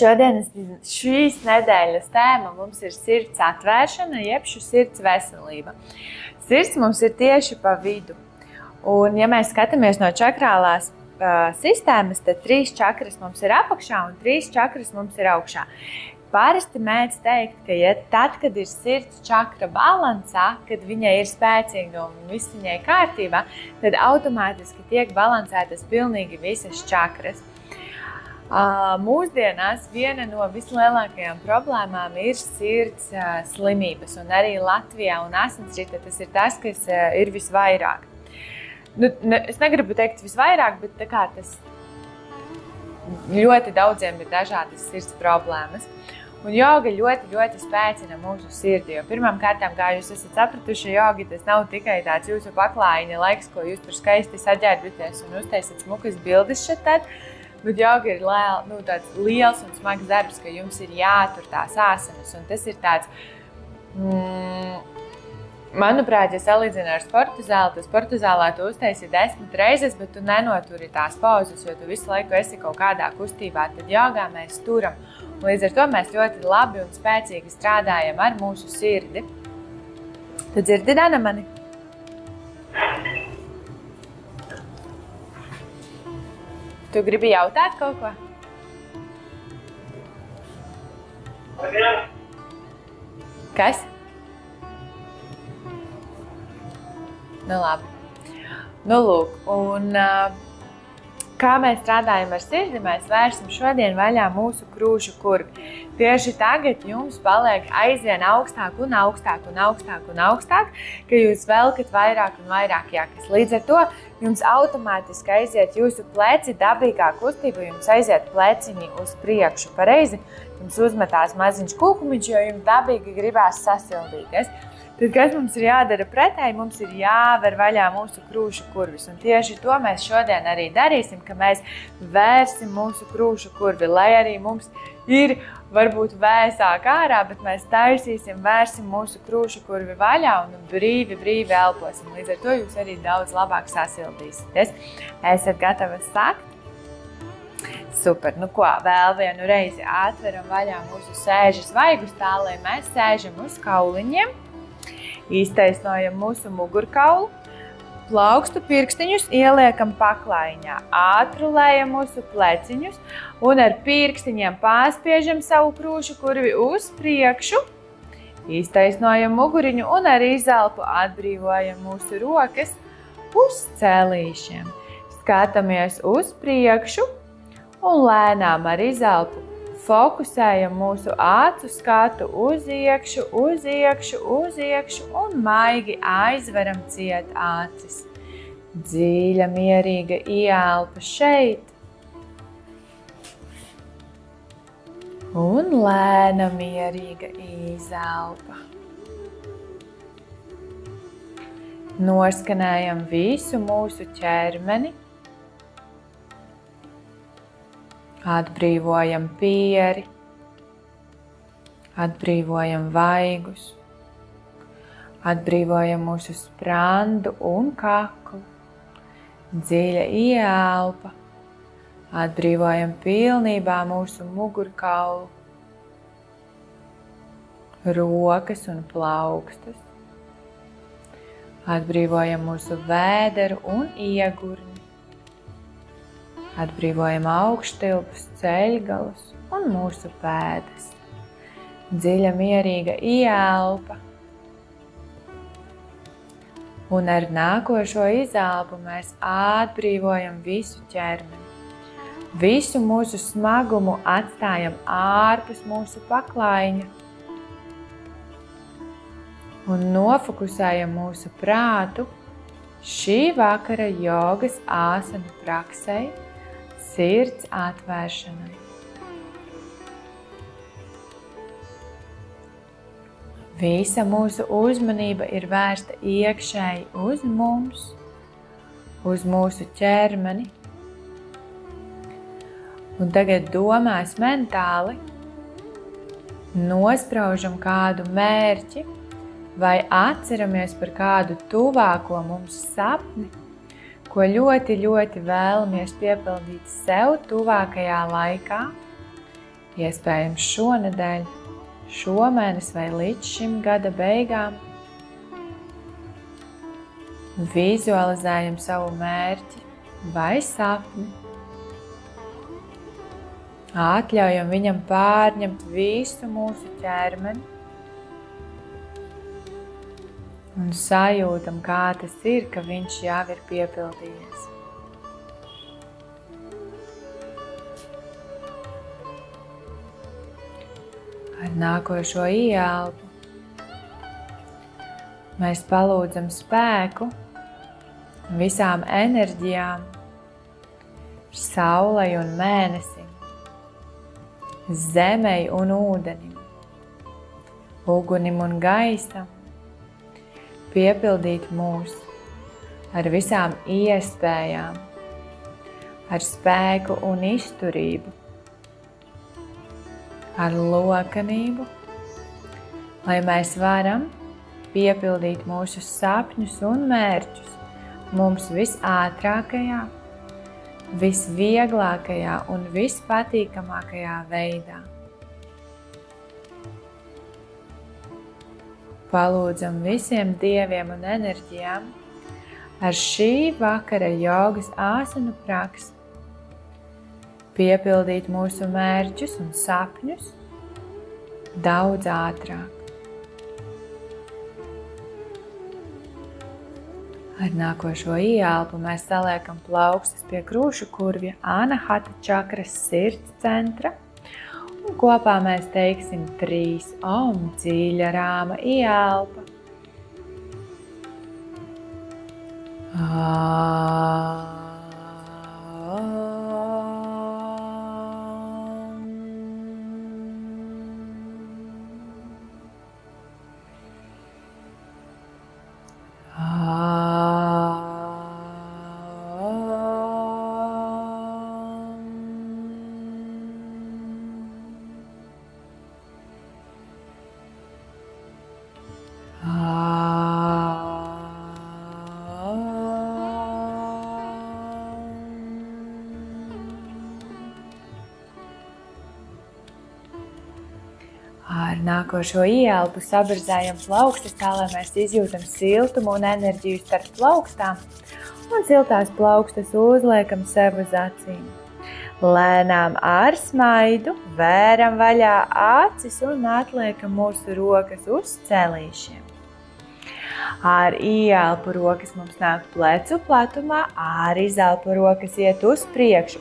Šīs nedēļas tēma mums ir sirds atvēršana, jeb sirds veselība. Sirds mums ir tieši pa vidu. Un, ja mēs skatāmies no čakrālās sistēmas, tad 3 čakras mums ir apakšā un 3 čakras mums ir augšā. Parasti mēdz teikt, ka tad, kad ir sirds čakra balansā, kad viņa ir spēcīga un viss viņai kārtībā, tad automātiski tiek balansētas pilnīgi visas čakras. Mūsdienās viena no vislielākajām problēmām ir sirds slimības, un arī Latvijā un asinsrite tas ir tas, kas ir visvairāk. Es negribu teikt visvairāk, bet tas ļoti daudziem ir dažādas sirds problēmas. Un joga ļoti spēcina mūsu sirdi, jo pirmām kārtām, kā jūs esat sapratuši, jogi tas nav tikai tāds jūsu paklājiņa laiks, ko jūs tur skaisti saģērbaties un uztaisat smukas bildes šatad. Bet joga ir tāds liels un smags darbs, ka jums ir jātur tās āsanas. Un tas ir tāds, manuprāt, ja salīdzinu ar sporta zāli, tad sporta zālē tu uztaisi 10 reizes, bet tu nenoturi tās pauzes, jo tu visu laiku esi kaut kādā kustībā. Tad jogā mēs turam. Un līdz ar to mēs ļoti labi un spēcīgi strādājam ar mūsu sirdi. Tu dzirdi, Dana, mani? Tu gribi jautāt kaut ko? Kas? Nu labi. Nu lūk, un kā mēs strādājam ar sirdi, mēs vērsim šodien vaļā mūsu krūšu kurvi. Tieši tagad jums paliek aizvien augstāk un augstāk un augstāk un augstāk, ka jūs velkat vairāk un vairāk jakas. Līdz ar to jums automātiski aiziet jūsu pleci dabīgā kustība, jums aiziet pleciņi uz priekšu pareizi, jums uzmetās maziņš kūkumiņš, jo jums dabīgi gribās sasildīties. Tad, kas mums ir jādara pretēji, mums ir jāver vaļā mūsu krūšu kurvis. Un tieši to mēs šodien arī darīsim, ka mēs vērsim mūsu krūšu kurvi, lai arī mums ir varbūt vēsāk ārā, bet mēs taisīsim, vērsim mūsu krūšu kurvi vaļā un brīvi elposim. Līdz ar to jūs arī daudz labāk sasildīsieties. Esat gatavas sākt? Super, nu ko, vēl vienu reizi atveram vaļā mūsu sēžas vaigus tā, lai mēs sēžam uz kauliņiem. Iztaisnojam mūsu mugurkaulu, plaukstu pirkstiņus ieliekam paklājiņā, atrulējam mūsu pleciņus un ar pirkstiņiem pārspiežam savu krūšu kurvi uz priekšu, iztaisnojam muguriņu un ar izelpu atbrīvojam mūsu rokas uz celīšiem. Skatāmies uz priekšu un lēnām ar izelpu fokusējam mūsu acu skatu uz iekšu un maigi aizveram ciet acis. Dziļa, mierīga ieelpa šeit. Un lēna, mierīga izelpa. Noskanējam visu mūsu ķermeni. Atbrīvojam pieri, atbrīvojam vaigus, atbrīvojam mūsu sprandu un kaklu. Dziļa ieelpa, atbrīvojam pilnībā mūsu mugurkaulu, rokas un plaukstus. Atbrīvojam mūsu vēderu un iegurni. Atbrīvojam augštilpus, ceļgalus un mūsu pēdas. Dziļa, mierīga ieelpa. Un ar nākošo izelpu mēs atbrīvojam visu ķermeni. Visu mūsu smagumu atstājam ārpus mūsu paklājiņa. Un nofokusējam mūsu prātu šī vakara jogas āsanu praksei, sirds atvēršanai. Visa mūsu uzmanība ir vērsta iekšēji uz mums, uz mūsu ķermeni. Un tagad domās mentāli nospraužam kādu mērķi vai atceramies par kādu tuvāko mums sapni ko ļoti, ļoti vēlamies piepildīt sev tuvākajā laikā, iespējams šonedēļ, šomēnes vai līdz šim gada beigām. Vizualizējam savu mērķi vai sapni. Atļaujam viņam pārņemt visu mūsu ķermeni un sajūtam, kā tas ir, ka viņš jau ir piepildījies. Ar nākošo ieelpu mēs palūdzam spēku visām enerģijām, saulei un mēnesim, zemei un ūdenim, ugunim un gaisam, piepildīt mūs ar visām iespējām, ar spēku un izturību, ar lokanību, lai mēs varam piepildīt mūsu sapņus un mērķus mums visātrākajā, visvieglākajā un vispatīkamākajā veidā. Palūdzam visiem dieviem un enerģijām ar šī vakara jogas āsanu praksi piepildīt mūsu mērķus un sapņus daudz ātrāk. Ar nākošo ieelpu mēs saliekam plaukstas pie krūšu kurvja Anahata čakras sirds centra un kopā mēs teiksim 3 om dziļa rāma ieelpa. Ar nākošo ieelpu sabirzējam plaukstas tā, lai mēs izjūtam siltumu un enerģiju starp plaukstām un siltās plaukstas uzliekam sev uz acīm. Lēnām ar smaidu vēram vaļā acis un atliekam mūsu rokas uz celīšiem. Ar ieelpu rokas mums nāk plecu platumā, ar izelpu rokas iet uz priekšu.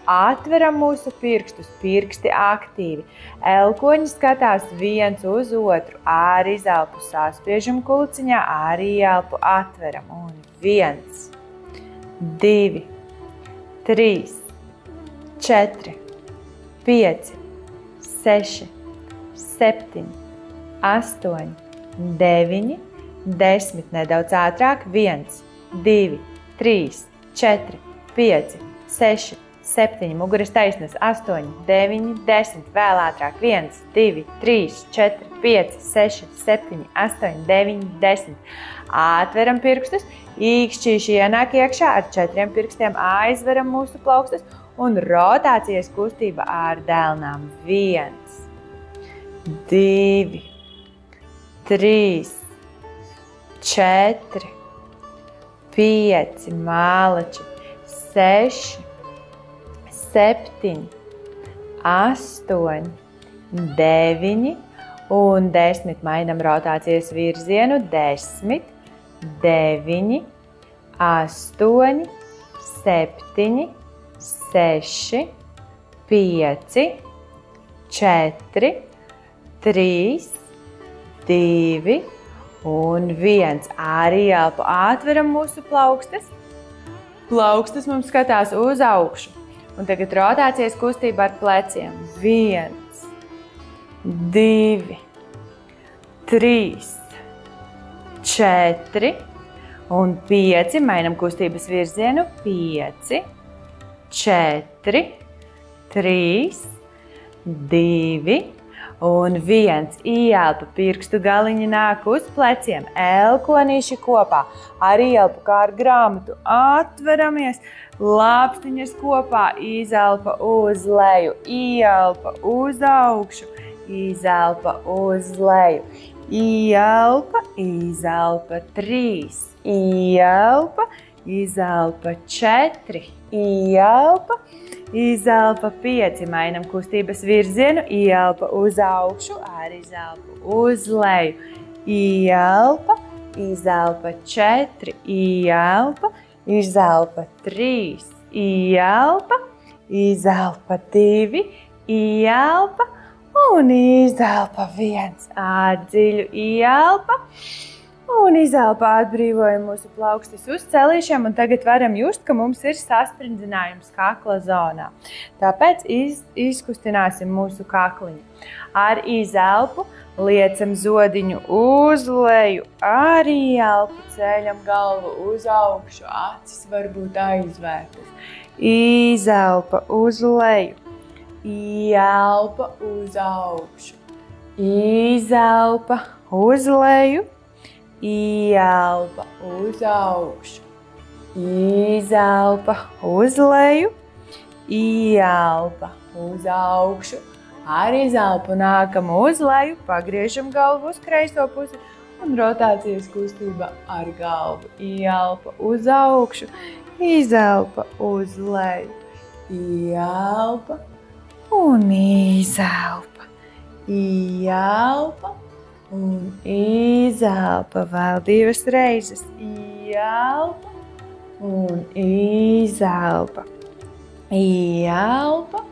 Atveram mūsu pirkstus, pirksti aktīvi. Elkoņi skatās viens uz otru, ar izelpu saspiežam kulciņā, ar ieelpu atveram. Un 1, 2, 3, 4, 5, 6, 7, 8, 9, 10, nedaudz ātrāk, 1, 2, 3, 4, 5, 6, 7, muguras taisnas, 8, 9, 10, vēl ātrāk, 1, 2, 3, 4, 5, 6, 7, 8, 9, 10. Atveram pirkstus, īkšķīši ienāk iekšā, ar 4 pirkstiem aizveram mūsu plaukstus un rotācijas kustība ar dēlnām. 1, 2, 3, 4, 5, mālači, 6, 7, 8, 9 un 10. Mainam rotācijas virzienu. 10, 9, 8, 7, 6, 5, 4, 3, 2 un 1. Ar ieelpu atveram mūsu plaukstas. Plaukstas mums skatās uz augšu. Un tagad rotācijas kustība ar pleciem. 1, 2, 3, 4 un 5. Mainam kustības virzienu. 5, 4, 3, 2 Un 1, ieelpa, pirkstu galiņi nāk uz pleciem, elkonīši kopā, ar ieelpu kā ar grāmatu, atveramies, lāpstiņas kopā, izelpa uz leju, ieelpa uz augšu, izelpa uz leju, ieelpa, izelpa 3, ieelpa, izelpa 4, ieelpa, izelpa 5, mainam kustības virzienu, ieelpa uz augšu, ar izelpu uz leju, ieelpa, izelpa 4, ieelpa, izelpa 3, ieelpa, izelpa 2, ieelpa un izelpa 1, dziļu ieelpa. Un izelpa atbrīvojam mūsu plaukstas uz celīšiem, un tagad varam just, ka mums ir sasprindzinājums kakla zonā. Tāpēc izkustināsim mūsu kakliņu. Ar izelpu liecam zodiņu uz leju, ar ieelpu ceļam galvu uz augšu, acis varbūt aizvērtas. Izelpa uz leju, ieelpa uz augšu, izelpa uz leju, ieelpa uz augšu, izelpa uz leju, ieelpa uz augšu, ar izelpu nākam uz leju, pagriežam galvu uz kreiso pusi un rotācijas kustība ar galvu, ieelpa uz augšu, izelpa uz leju, ieelpa un izelpa, ieelpa un izelpa, vēl 2 reizes, ieelpa un izelpa, ieelpa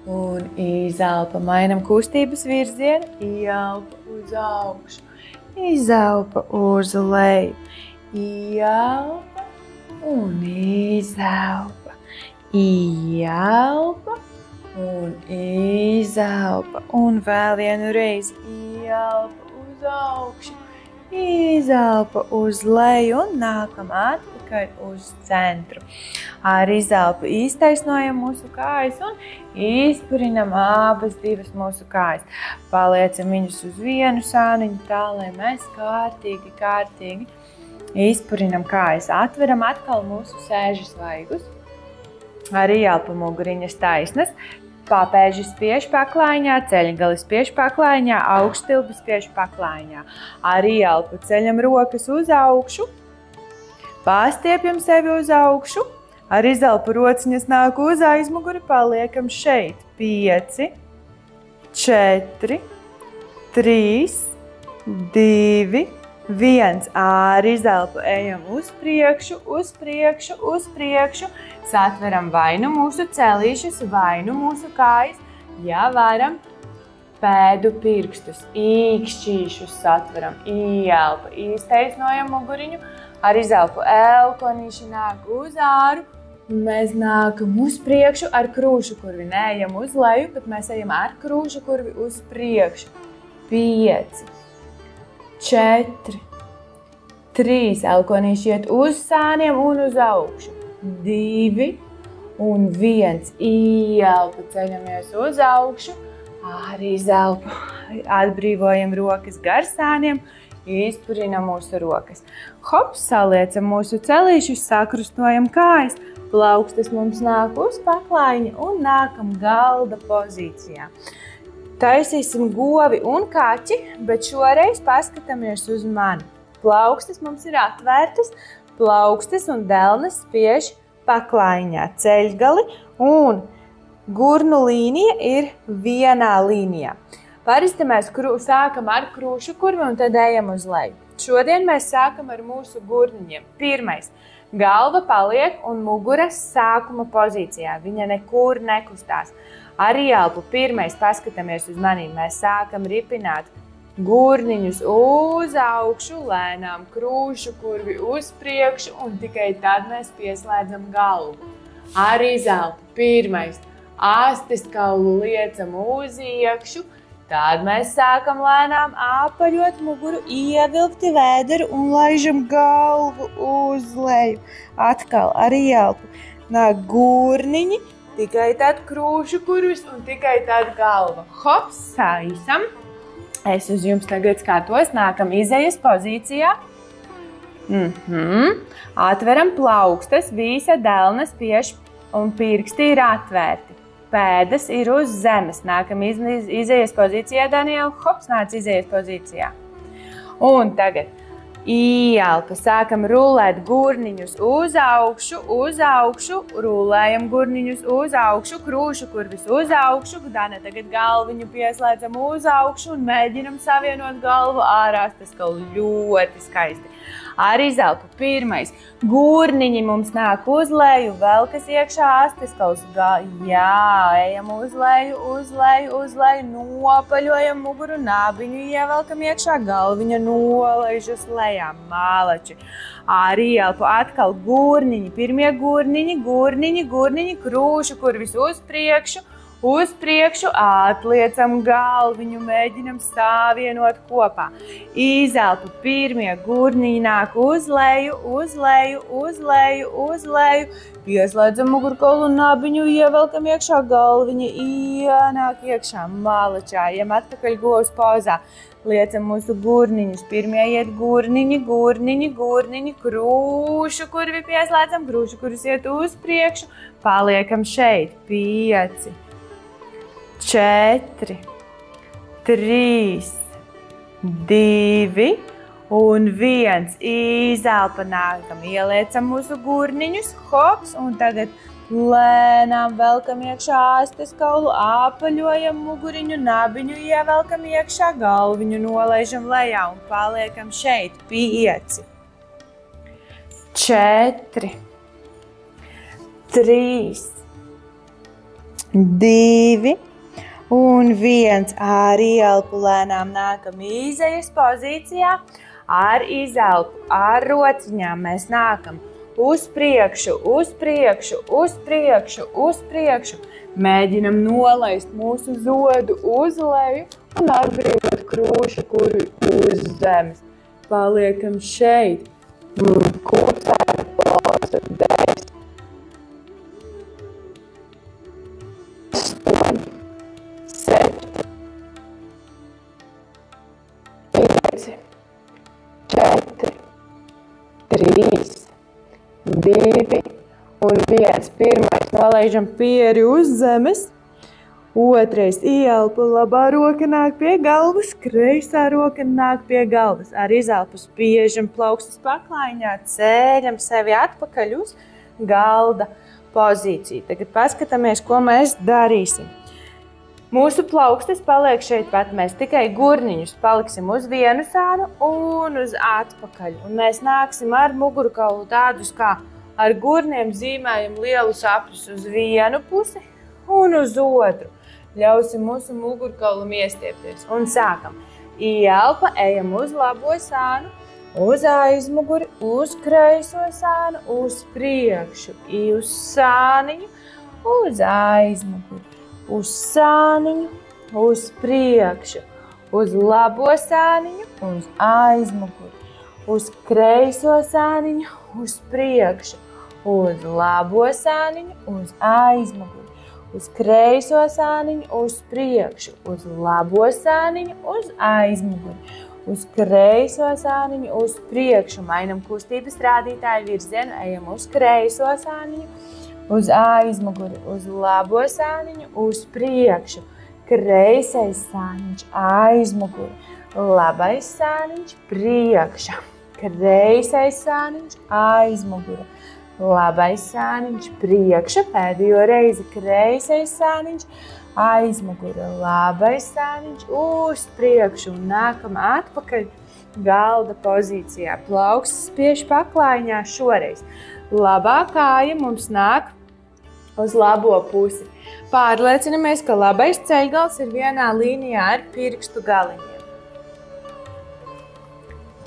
un izelpa, mainam kustības virzienu, ieelpa uz augšu, izelpa uz leju, ieelpa un izelpa, ieelpa un izelpa, un vēl vienu reizi, ieelpa uz augšu, izelpa uz leju un nākam atpakaļ uz centru. Ar izelpu iztaisnojam mūsu kājas un izpurinam abas 2 mūsu kājas. Paliecam viņus uz vienu sāniņu tā, lai mēs kārtīgi izpurinam kājas. Atveram atkal mūsu sēžas vaigus. Ar ieelpu muguriņas taisnas. Papēži spiež paklājiņā, ceļgali spiež paklājiņā, augšstilbi spiež paklājiņā. Ar ieelpu ceļam rokas uz augšu, pārstiepjam sevi uz augšu, ar izelpu rociņas nāk uz aizmuguri, paliekam šeit. 5, 4, 3, 2, 1. Ar izelpu ejam uz priekšu, uz priekšu, uz priekšu. Satveram vai nu mūsu celīšus, vai nu mūsu kājas. Ja varam, pēdu pirkstus, īkšķīšus satveram, ieelpa, iztaisnojam muguriņu. Ar izelpu elkonīši nāk uz āru. Mēs nākam uz priekšu ar krūšu kurvi. Neejam uz leju, bet mēs ejam ar krūšu kurvi uz priekšu. 5, 4, 3. Elkonīši iet uz sāniem un uz augšu. 2 un 1. Ieelpa, ceļamies uz augšu. Ar izelpu atbrīvojam rokas gar sāniem. Izpurinam mūsu rokas. Hop, saliecam mūsu celīšus, sakrustojam kājas. Plaukstas mums nāk uz paklājiņa un nākam galda pozīcijā. Taisīsim govi un kaķi, bet šoreiz paskatāmies uz mani. Plaukstas mums ir atvērtas, plaukstas un delnes spiež paklājiņā, ceļgali un gurnu līnija ir vienā līnijā. Parasti mēs sākam ar krūšu kurvi un tad ejam uz leju. Šodien mēs sākam ar mūsu gurniņiem. Pirmais. Galva paliek un muguras sākuma pozīcijā. Viņa nekur nekustās. Ar ieelpu pirmais paskatāmies uz manīm. Mēs sākam ripināt gurniņus uz augšu, lēnām krūšu kurvi uz priekšu un tikai tad mēs pieslēdzam galvu. Ar izelpu pirmais. Astes kaulu liecam uz iekšu. Tad mēs sākam lēnām apaļot muguru, ievilkti vēderu un laižam galvu uz leju. Atkal ar ieelpu nāk gurniņi tikai tad krūšu kurvis un tikai tad galva. Hops, saisam. Es uz jums tagad skatos, nākam izejas pozīcijā. Atveram plaukstas, visa delna spiež un pirksti ir atvērti. Pēdas ir uz zemes. Nākam izejas pozīcijā, Daniela. Hops, nāc izejas pozīcijā. Un tagad ieelpa, sākam rulēt gurniņus uz augšu, rulējam gurniņus uz augšu, krūšu kurvis uz augšu, Dana tagad galviņu pieslēdzam uz augšu un mēģinam savienot galvu ārā, tas kaut ļoti skaisti. Ar izelpu pirmais, gurniņi mums nāk uz leju, vēl kas iekšā astes kaut ejam uz leju, nopaļojam muguru, nābiņu ievelkam iekšā, galviņa nolaiž uz lejā, mālači. Ar ielpu atkal gurniņi, pirmie gurniņi, krūšu kurvis uz priekšu, atliecam galviņu, mēģinam savienot kopā. Izelpu, pirmie gurniņi nāk uz leju, pieslēdzam mugurkaulu un nabiņu, ievelkam iekšā, galviņa ienāk iekšā, malačājam atpakaļ govs pauzā. Liecam mūsu gurniņus, pirmie iet gurniņi, krūšu kurvi pieslēdzam, krūšu kurvis iet uz priekšu, paliekam šeit, 5, 4, 3, 2 un 1. Izelpa nākam, ieliecam mūsu gurniņus, hops, un tagad lēnām velkam iekšā astes kaulu, apaļojam muguriņu, nabiņu ievelkam iekšā, galviņu nolaižam lejā un paliekam šeit, 5, 4, 3, 2 un 1. Ar ielpu lēnām nākam izejas pozīcijā, ar izelpu, ar rociņām mēs nākam uz priekšu, mēģinam nolaist mūsu zodu uz leju un atbrīvot krūšu kurvi uz zemes. Paliekam šeit. Kūcēt, plausa, 10, 8, 7, 5, 4, 3, 2 un 1. Pirmais nolaižam pieri uz zemes. Otrais ieelpu, labā roka nāk pie galvas, kreisā roka nāk pie galvas. Ar izelpu spiežam plaukstas paklaiņā, ceļam sevi atpakaļ uz galda pozīciju. Tagad paskatāmies, ko mēs darīsim. Mūsu plaukstas paliek šeit pat, mēs tikai gurniņus paliksim uz vienu sānu un uz atpakaļ. Un mēs nāksim ar mugurkaulu tādus kā ar gurniem zīmējam lielus apļus uz vienu pusi un uz otru. Ļausim mūsu mugurkaulam iestiepties un sākam. Ieelpa, ejam uz labo sānu, uz aizmuguri, uz kreiso sānu, uz priekšu, uz sāniņu, uz aizmuguri. Uz sāniņu, uz priekšu, uz labo sāniņu, uz aizmuguri, uz kreiso sāniņu, uz priekšu, uz labo sāniņu, uz aizmuguri, uz kreiso sāniņu, uz priekšu, uz labo sāniņu, uz aizmuguri, uz kreiso sāniņu, uz priekšu. Mainam kustības rādītāju virzienu, ejam uz kreiso sāniņu, uz aizmuguri, uz labo sāniņu, uz priekšu, kreisais sāniņš, aizmuguri, labais sāniņš, priekša, kreisais sāniņš, aizmuguri, labais sāniņš, priekša, pēdējo reizi kreisais sāniņš, aizmuguri, labais sāniņš, uz priekšu un nākam atpakaļ galda pozīcijā. Plaukstas spiež paklaiņā šoreiz. Labā kāja mums nāk uz labo pusi. Pārliecinamies, ka labais ceļgals ir vienā līnijā ar pirkstu galiņiem.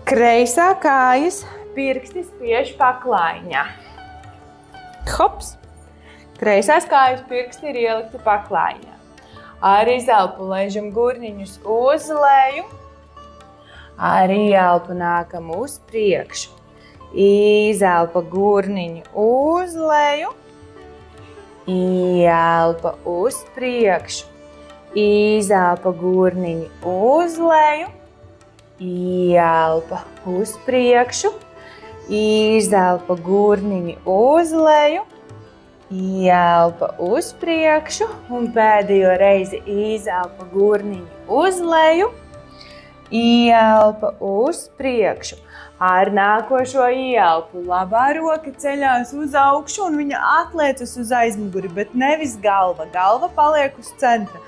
Kreisā kājas pirksti spiež paklaiņā. Hops! Kreisās kājas pirksti ir ielikti paklaiņā. Ar izelpu laižam gurniņus uz leju. Ar ielpu nākam uz priekšu. Izelpa gurniņu uz leju. Ieelpa uz priekšu, izelpa gurniņi uz leju, ieelpa uz priekšu, izelpa gurniņi uz leju, ieelpa uz priekšu un pēdējo reizi izelpa gurniņi uz leju, ieelpa uz priekšu. Ar nākošo ieelpu labā roka ceļās uz augšu un viņa atliecas uz aizmuguri, bet nevis galva. Galva paliek uz centra.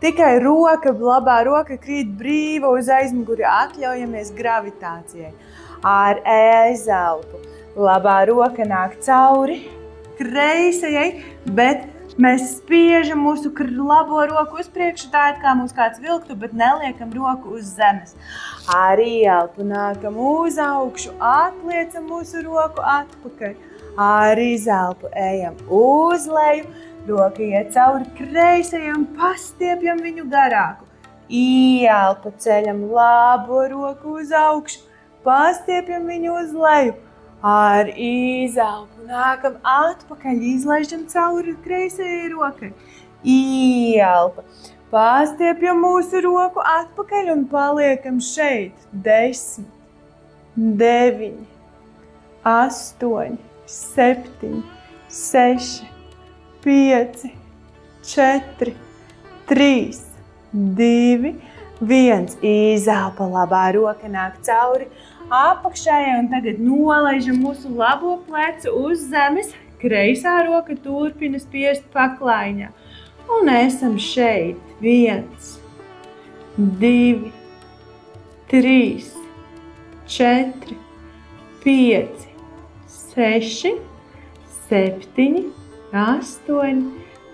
Tikai roka, labā roka krīt brīva uz aizmuguri, atļaujamies gravitācijai. Ar izelpu labā roka nāk cauri kreisajai, bet mēs spiežam mūsu labo roku uz priekšu, tā it kā mūs kāds vilktu, bet neliekam roku uz zemes. Ar ieelpu nākam uz augšu, atliecam mūsu roku atpakaļ. Ar izelpu ejam uz leju, roka iet cauri kreisajam, pastiepjam viņu garāku. Ieelpa ceļam labo roku uz augšu, pastiepjam viņu uz leju. Ar izelpu nākam atpakaļ, izlaižam cauri kreisajai rokai. Ieelpa. Pastiepjam mūsu roku atpakaļ un paliekam šeit. 10, 9, 8, 7, 6, 5, 4, 3, 2, 1. Izelpa, labā roka nāk cauri apakšējai un tagad nolaižam mūsu labo plecu uz zemes. Kreisā roka turpina spiest paklaiņā. Un esam šeit. 1, 2, 3, 4, 5, 6, 7, 8,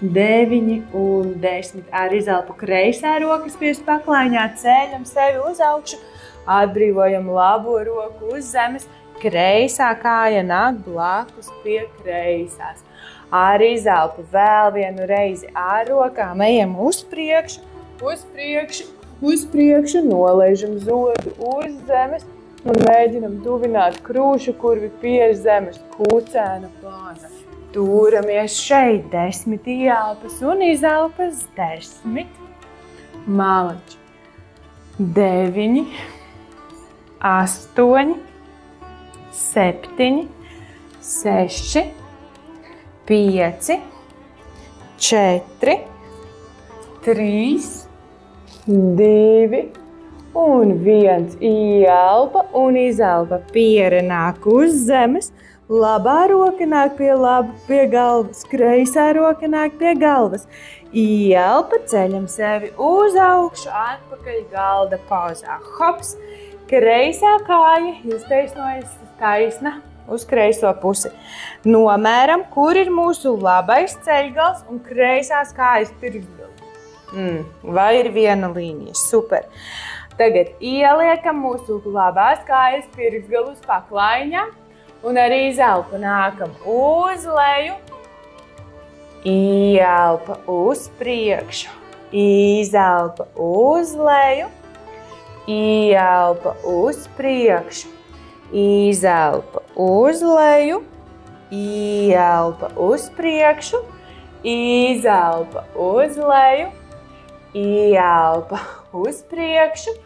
9 un 10. Ar izelpu kreisā roka spiest paklaiņā, ceļam sevi uz augšu. Atbrīvojam labo roku uz zemes, kreisā kāja nāk blakus pie kreisās. Ar izelpu vēl vienu reizi ar rokām ejam uz priekšu, uz priekšu, uz priekšu, nolaižam zodu uz zemes un mēģinam tuvināt krūšu kurvi pie zemes, kūcēna bāza. Turamies šeit 10 ieelpas un izelpas 10, malači, 9, 8, 7, 6, 5, 4, 3, 2 un 1. Ieelpa un izelpa. Piere nāk uz zemes, labā roka nāk pie galvas, kreisā roka nāk pie galvas. Ieelpa, ceļam sevi uz augšu, atpakaļ galda pauzā. Hops! Kreisā kāja iztaisnojas taisna uz kreiso pusi. Nomēram, kur ir mūsu labais ceļgals un kreisās kājas pirkstgals. Vai ir viena līnija? Super. Tagad ieliekam mūsu labās kājas pirkstgalus paklaiņā un arī izelpu nākam uz leju. Ieelpa uz priekšu, izelpa uz leju. Ieelpa uz priekšu, izelpa uz leju, ieelpa uz priekšu, izelpa uz leju, ieelpa uz priekšu,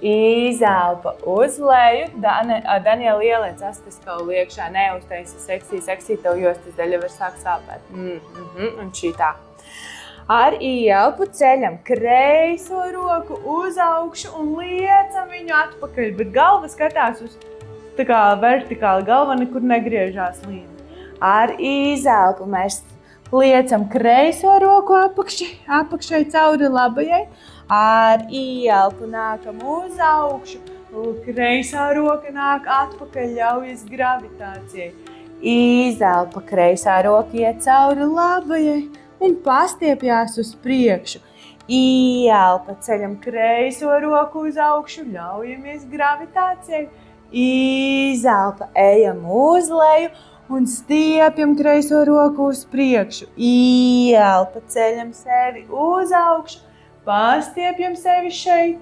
izelpa uz leju. Daniela, ieliec astiskaulu iekšā, neuztaisi seksī, tev jostas daļa var sākt sāpēt. Un šī tā. Ar ieelpu ceļam kreiso roku uz augšu un liecam viņu atpakaļ, bet galva skatās uz tā kā vertikāli, galva nekur negriežās līdzi. Ar izelpu mēs liecam kreiso roku apakšai cauri labajai. Ar ieelpu nākam uz augšu, kreisā roka nāk atpakaļ, ļaujas gravitācijai. Izelpa, kreisā roka iet cauri labajai un pastiepjās uz priekšu. Ieelpa, ceļam kreiso roku uz augšu, ļaujamies gravitācijai. Izelpa, ejam uz leju un stiepjam kreiso roku uz priekšu. Ieelpa, ceļam sevi uz augšu, pastiepjam sevi šeit.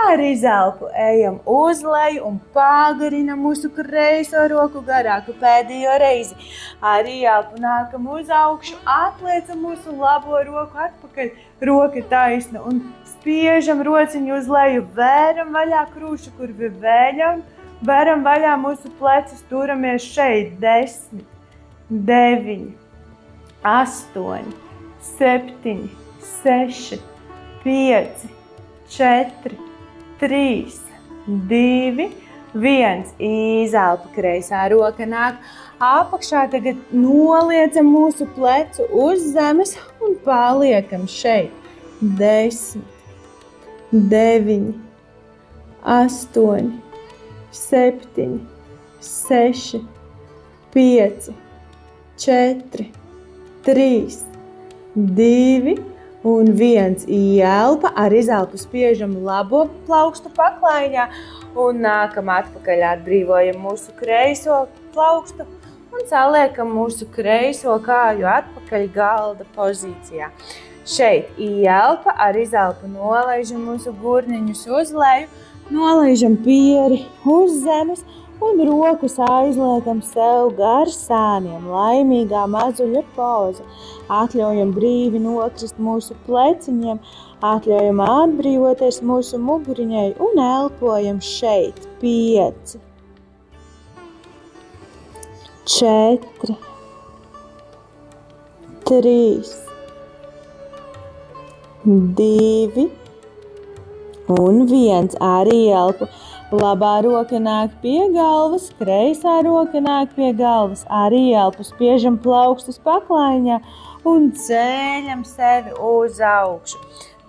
Ar izelpu ejam uz leju un pagarinam mūsu kreiso roku garāku pēdējo reizi. Ar ieelpu nākam uz augšu, atliecam mūsu labo roku atpakaļ, roka taisna un spiežam rociņu uz leju, vēram vaļā krūšu kurvi, vēram vaļā mūsu plecus, turamies šeit 10, 9, 8, 7, 6, 5, 4, 3, 2, 1. Izelpa, kreisā roka nāk apakšā. Tagad noliecam mūsu plecu uz zemes un paliekam šeit. 10, 9, 8, 7, 6, 5, 4, 3, 2, un 1. Ielpa, ar izelpu spiežam labo plaukstu paklaiņā un nākam atpakaļ, atbrīvojam mūsu kreiso plaukstu un saliekam mūsu kreiso kāju atpakaļ galda pozīcijā. Šeit ielpa, ar izelpu nolaižam mūsu gurniņus uz leju, nolaižam pieri uz zemes un rokas aizliekam sev gar sāniem. Laimīgā mazuļa poza. Atļaujam brīvi nokrist mūsu pleciņiem, atļaujam atbrīvoties mūsu muguriņai un elpojam šeit. 5, 4, 3, 2 un 1. Arī elpu. Labā roka nāk pie galvas, kreisā roka nāk pie galvas. Arī elpu spiežam plaukstus paklaiņā un ceļam sevi uz augšu.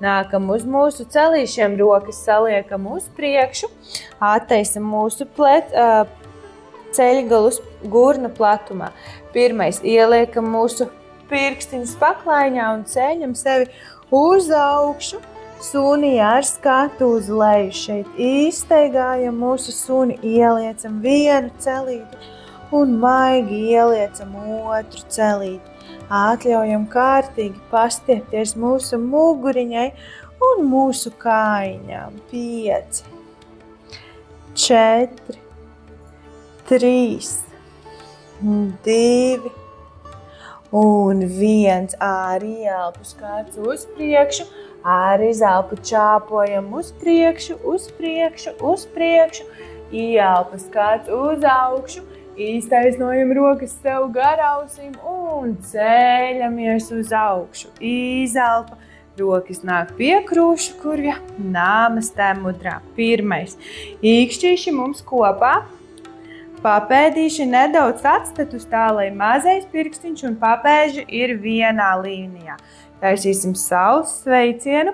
Nākam uz mūsu celīšiem, rokas saliekam uz priekšu, attaisam mūsu ceļgalus gurnu platumā. Pirmais ieliekam mūsu pirkstiņus paklaiņā un ceļam sevi uz augšu. Suni ar skatu uz leju. Šeit izsteigājam mūsu suni, ieliecam vienu celīti un maigi ieliecam otru celīti. Atļaujam kārtīgi pastiepties mūsu muguriņai un mūsu kājiņām. 5, 4, 3, 2 un 1. Ar ieelpu skats uz priekšu. Ar izelpu čāpojam uz priekšu, uz priekšu, uz priekšu. Ieelpa skats uz augšu. Iztaisnojam rokas sev gar ausīm un ceļamies uz augšu. Izelpa, rokas nāk pie krūšu kurvja, nāmastē mudrā. Pirmais. Īkšķīši mums kopā. Papēdīši nedaudz atstatus tā, lai mazais pirkstiņš un papēži ir vienā līnijā. Taisīsim saules sveicienu.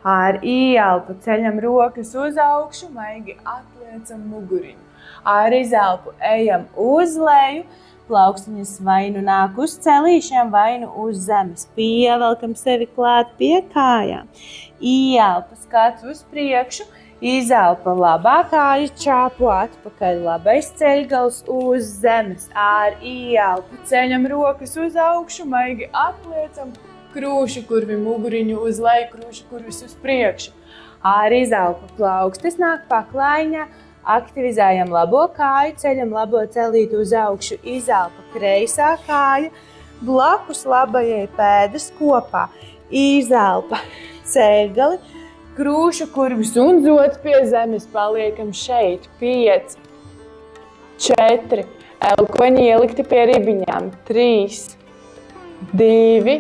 Ar ieelpu ceļam rokas uz augšu, maigi atliecam muguriņu. Ar izelpu ejam uz leju, plaukstiņas vai nu nāk uz celīšiem, vai nu uz zemes. Pievelkam sevi klāt pie kājām. Ieelpa skats uz priekšu, izelpa labā kāja čāpo atpakaļ, labais ceļgals uz zemes. Ar ieelpu ceļam rokas uz augšu, maigi atliecam krūšu kurvi, muguriņu uz leju, krūšu kurvis uz priekšu. Ar izelpu plaukstis nāk paklaiņā, aktivizējam labo kāju, ceļam labo celīti uz augšu, izelpa kreisā kāja, blakus labajai pēdas kopā. Izelpa ceļgali, krūšu kurvis un zots pie zemes, paliekam šeit. 5, 4, elkoņi ielikti pie ribiņām. 3, 2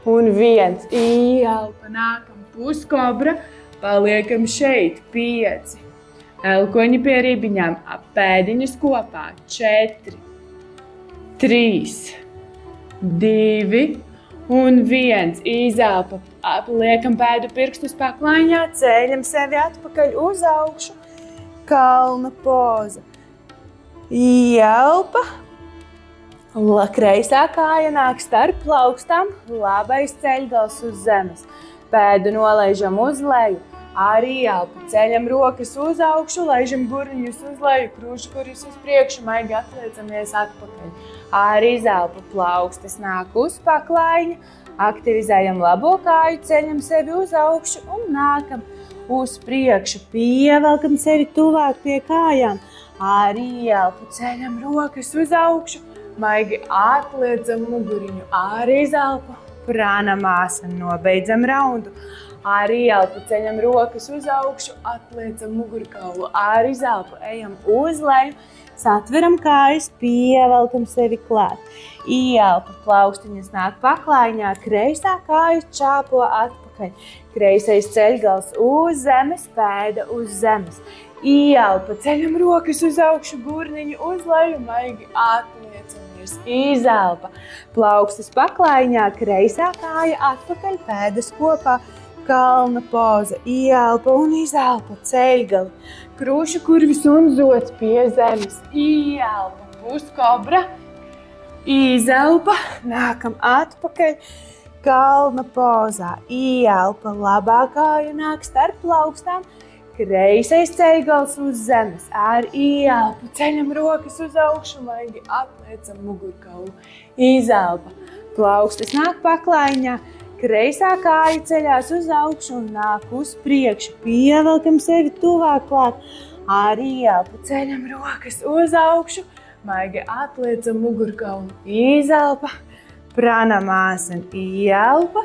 un 1. Ieelpa, nākam puskobra, paliekam šeit. 5. Elkoņi pie ribiņām, pēdiņas kopā. 4, 3, 2 un 1. Izelpa, liekam pēdu pirkstus paklaiņā, ceļam sevi atpakaļ uz augšu. Kalna poza. Ielpa. Kreisā kāja nāk starp plaukstām, labais ceļgals uz zemes. Pēdu nolaižam uz leju. Ar ieelpu ceļam rokas uz augšu, laižam gurniņus uz leju, krūšu kurvis uz priekšu, maigi atliecamies atpakaļ. Ar izelpu plaukstas nāk uz paklaiņa, aktivizējam labo kāju, ceļam sevi uz augšu un nākam uz priekšu, pievelkam sevi tuvāk pie kājām. Ar ieelpu ceļam rokas uz augšu, maigi atliecam muguriņu, ar izelpu, pranamāsana, nobeidzam raundu. Ar ieelpu ceļam rokas uz augšu, atliecam mugurkaulu, ar izelpu ejam uz leju, satveram kājas, pievelkam sevi klāt. Ieelpa, plaukstiņas nāk paklājiņā, kreisā kāja čāpo atpakaļ. Kreisais ceļgals uz zemes, pēda uz zemes. Ieelpa, ceļam rokas uz augšu, gurniņu uz leju, maigi atliecamies. Izelpa, plaukstas paklājiņā, kreisā kāja atpakaļ, pēdas kopā. Kalna poza, ieelpa un izelpa, ceļgali, krūšu kurvis un zods pie zemes, ieelpa, puskobra, izelpa, nākam atpakaļ, kalna pozā, ieelpa, labā kāja nāk starp plaukstām, kreisais ceļgals uz zemes, ar ieelpu, ceļam rokas uz augšu, maigi atliecam mugurkaulu, izelpa, plaukstas nāk paklājiņā, kreisā kāja ceļās uz augšu un nāk uz priekšu, pievelkam sevi tuvāk klāt, ar ieelpu ceļam rokas uz augšu, maigi atliecam mugurkaulu, izelpa, pranamāsana, ieelpa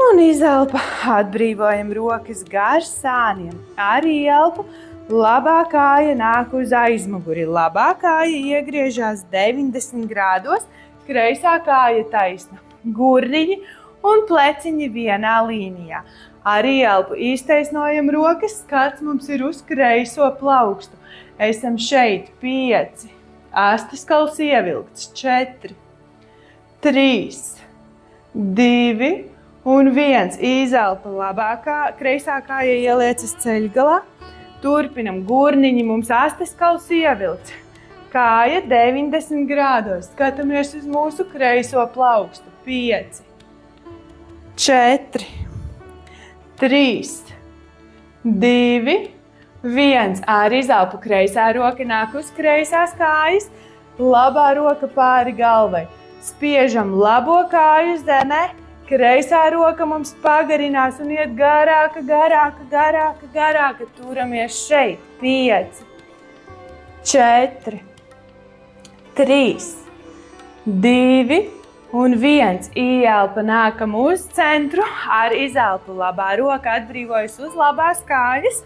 un izelpa, atbrīvojam rokas gar sāniem, ar ieelpu, labā kāja nāk uz aizmuguri, labā kāja iegriežās 90 grādos, kreisā kāja taisna, gurniņi un pleciņi vienā līnijā. Ar ieelpu iztaisnojam rokas, skats mums ir uz kreiso plaukstu. Esam šeit 5, astaskals ievilkts 4, 3, 2 un 1. Izelpa labākā, kreisā kāja ieliecas ceļgalā. Turpinam, gurniņi mums astaskals ievilkts. Kāja 90 grādos. Skatāmies uz mūsu kreiso plaukstu. 5, 4, 3, 2, 1. Ar izelpu kreisā roka nāk uz kreisās kājas, labā roka pāri galvai. Spiežam labo kāju zemē, kreisā roka mums pagarinās un iet garāka, garāka, garāka, garāka. Turamies šeit. 5, 4, 3, 2 un 1. Ieelpa, nākam uz centru, ar izelpu labā roka atbrīvojas uz labās kājas.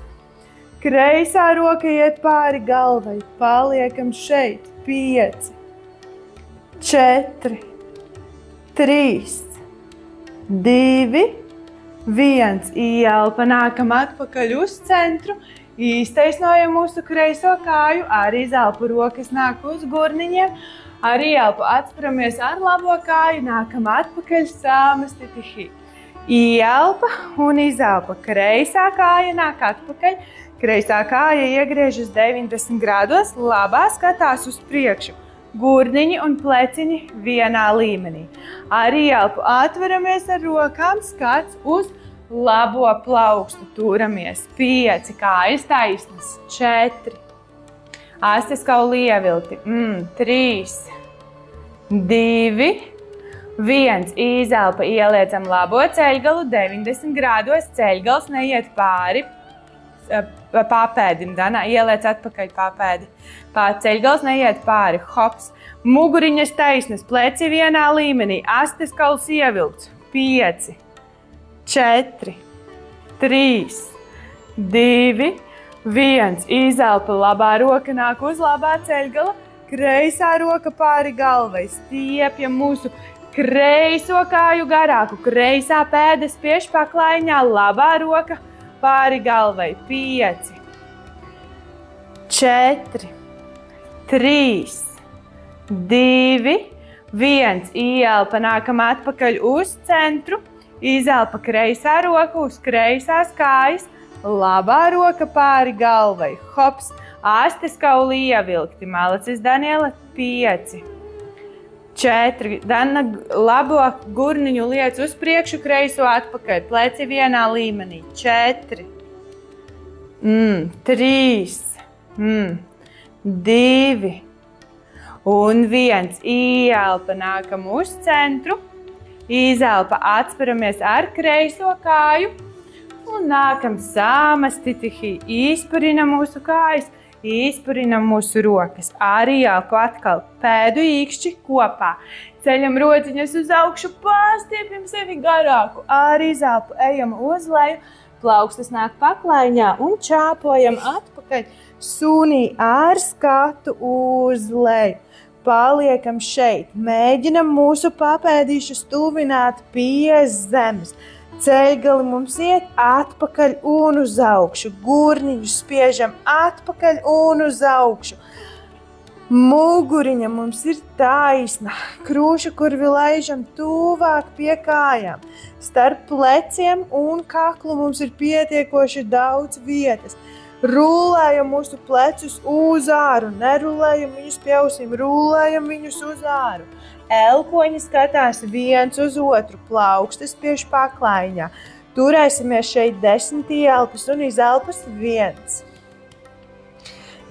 Kreisā roka iet pāri galvai, paliekam šeit. 5, 4, 3, 2, 1. Ieelpa, nākam atpakaļ uz centru, iztaisnojam mūsu kreiso kāju, ar izelpu rokas nāk uz gurniņiem, ar ieelpu atsperamies ar labo kāju, nākam atpakaļ samastitihi. Ieelpa un izelpa, kreisā kāja nāk atpakaļ, kreisā kāja iegriežas 90 grādos, labā skatās uz priekšu, gurniņi un pleciņi vienā līmenī. Ar ieelpu atveramies ar rokām, skats uz labo plaukstu, turamies. 5, kājas taisnas, 4, astaskauli ievilkti, 3, 2, 1. Izelpa, ieliecam labo ceļgalu 90 grādos, ceļgals neiet pāri papēdim, Dana, ieliec atpakaļ papēdi. Ceļgals neiet pāri, hops, muguriņas taisnas, pleci vienā līmenī, astaskauls ievilkts, 5, 4, 3, 2, 1. Izelpa, labā roka nāk uz labā ceļgala, kreisā roka pāri galvai, stiepjam mūsu kreiso kāju garāku, kreisā pēda spiež paklājiņā, labā roka pāri galvai, 5, 4, 3, 2, 1. Ieelpa, nākam atpakaļ uz centru, izelpa kreisā roka uz kreisās kājas, labā roka pāri galvai, hops, astaskauli ievilkti, malacis Daniela, 5, 4, Dana labo gurniņu liec uz priekšu, kreiso atpakaļ, pleci vienā līmenī, 4, 3, 2 un 1. Ieelpa, nākam uz centru, izelpa, atsperamies ar kreiso kāju, Un nākam samastitihi, izpurinam mūsu kājas, izpurinam mūsu rokas. Arī elpu atkal pēdu īkšķi kopā. Ceļam rociņas uz augšu, pastiepjam sevi garāku. Arī zelpu ejam uz leju, plaukstas nāk paklaiņā un čāpojam atpakaļ. Sunī ar skatu uz leju. Paliekam šeit. Mēģinam mūsu papēdīšus tuvināt pie zemes. Ceļgali mums iet atpakaļ un uz augšu. Gurniņus spiežam atpakaļ un uz augšu. Muguriņa mums ir taisna. Krūšu kurvi laižam tuvāk pie kājām. Starp pleciem un kaklu mums ir pietiekoši daudz vietas. Rullējam mūsu plecus uz āru, nerulējam viņus pie ausīm, rullējam viņus uz āru. Elpoņi skatās viens uz otru, plaukstas spiež paklaiņā. Turēsimies šeit 10 elpas un izelpas 1,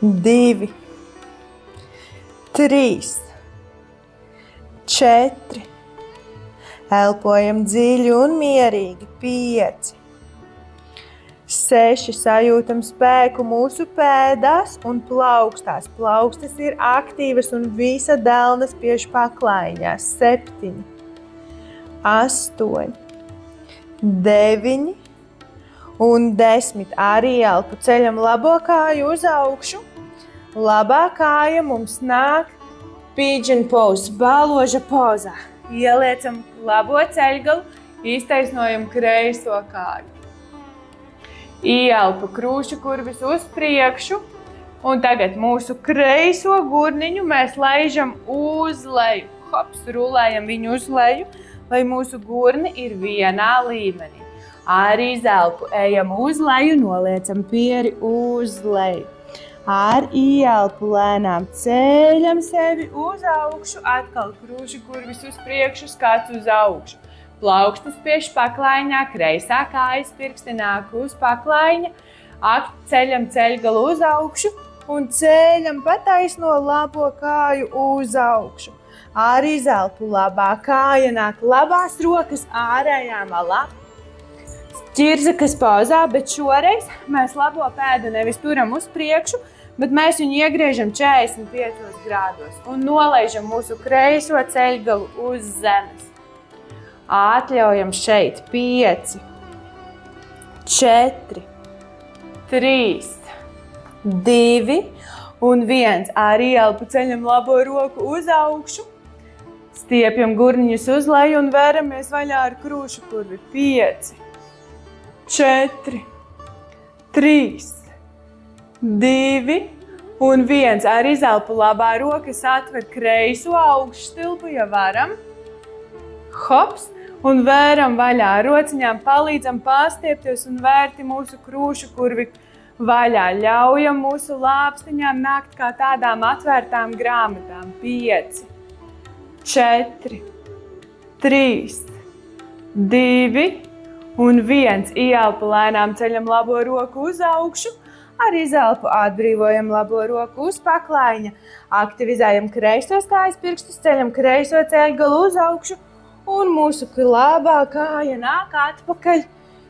2, 3, 4. Elpojam dziļi un mierīgi 5. 6. Sajūtam spēku mūsu pēdās un plaukstās. Plaukstas ir aktīvas un visa delna spiež paklaiņā. 7. 8. 9. un 10. Arī elpu ceļam labo kāju uz augšu. Labā kāja mums nāk pigeon pose, baloža pozā. Ieliecam labo ceļgalu, iztaisnojam kreiso kāju. Ieelpa krūšu kurvis uz priekšu, un tagad mūsu kreiso gurniņu mēs laižam uz leju. Hops, rulējam viņu uz leju, lai mūsu gurni ir vienā līmenī. Ar izelpu ejam uz leju, noliecam pieri uz leju. Ar ieelpu lēnām ceļam sevi uz augšu, atkal krūšu kurvis uz priekšu, skats uz augšu. Plaukstas spiež paklaiņā, kreisā kājas pirksti nāk uz paklaiņa, ceļam ceļgalu uz augšu un ceļam pataisno labo kāju uz augšu. Ar izelpu labā kāja nāk, labās rokas ārējā malā. Ķirzakas pauzā, bet šoreiz mēs labo pēdu nevis turam uz priekšu, bet mēs viņu iegriežam 45 grādos un nolaižam mūsu kreiso ceļgalu uz zemes. Atļaujam šeit 5, 4, 3, 2 un 1. Arī elpu ceļam labo roku uz augšu. Stiepjam gurniņus uz leju un vēramies vaļā ar krūšu kurvi. 5, 4, 3, 2 un 1. Ar izelpu labā rokas atver kreiso augšu stilpu, ja varam. Hops, un vēram vaļā rociņām, palīdzam pastiepties un vērti mūsu krūšu kurvi vaļā. Ļaujam mūsu lāpstiņām nākt kā tādām atvērtām grāmatām. 5, 4, 3, 2 un 1. Ieelpu lēnām ceļam labo roku uz augšu. Ar izelpu atbrīvojam labo roku uz paklaiņa. Aktivizējam kreisos kājas pirkstus, ceļam kreiso ceļgalu uz augšu. Un mūsu labā kāja nāk atpakaļ.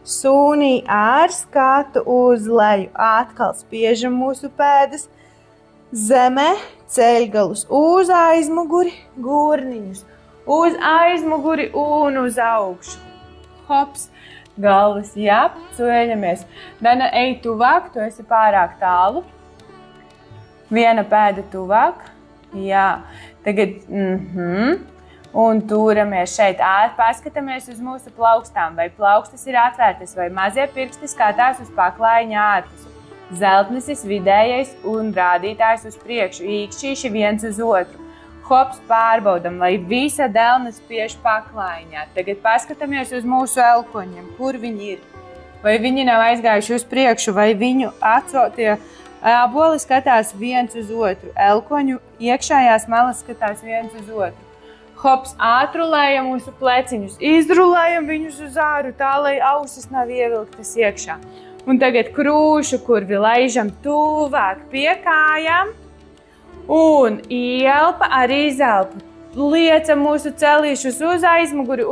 Sunī ar skatu uz leju. Atkal spiežam mūsu pēdas zemē, ceļgalus uz aizmuguri, gurniņus uz aizmuguri un uz augšu. Hops, galvas jap, ceļamies. Dana, ej tuvāk, tu esi pārāk tālu. Viena pēda tuvāk. Jā, tagad un turamies šeit. Paskatāmies uz mūsu plaukstām, vai plaukstas ir atvērtas, vai mazie pirksti skatās uz paklaiņa ārpusi. Zeltnesis vidējais un rādītājs uz priekšu, īkšķīši viens uz otru. Hops, pārbaudam, lai visa delna spiež paklaiņā. Tagad paskatāmies uz mūsu elkoņiem, kur viņi ir. Vai viņi nav aizgājuši uz priekšu, vai viņu atsotie āboli skatās viens uz otru. Elkoņu iekšējās malas skatās viens uz otru. Hops, atrulējam mūsu pleciņus, izrulējam viņus uz āru tā, lai ausis nav ievilktas iekšā. Un tagad krūšu kurvi laižam tuvāk pie kājām un ieelpa ar izelpu. Liecam mūsu celīšus uz aizmuguri,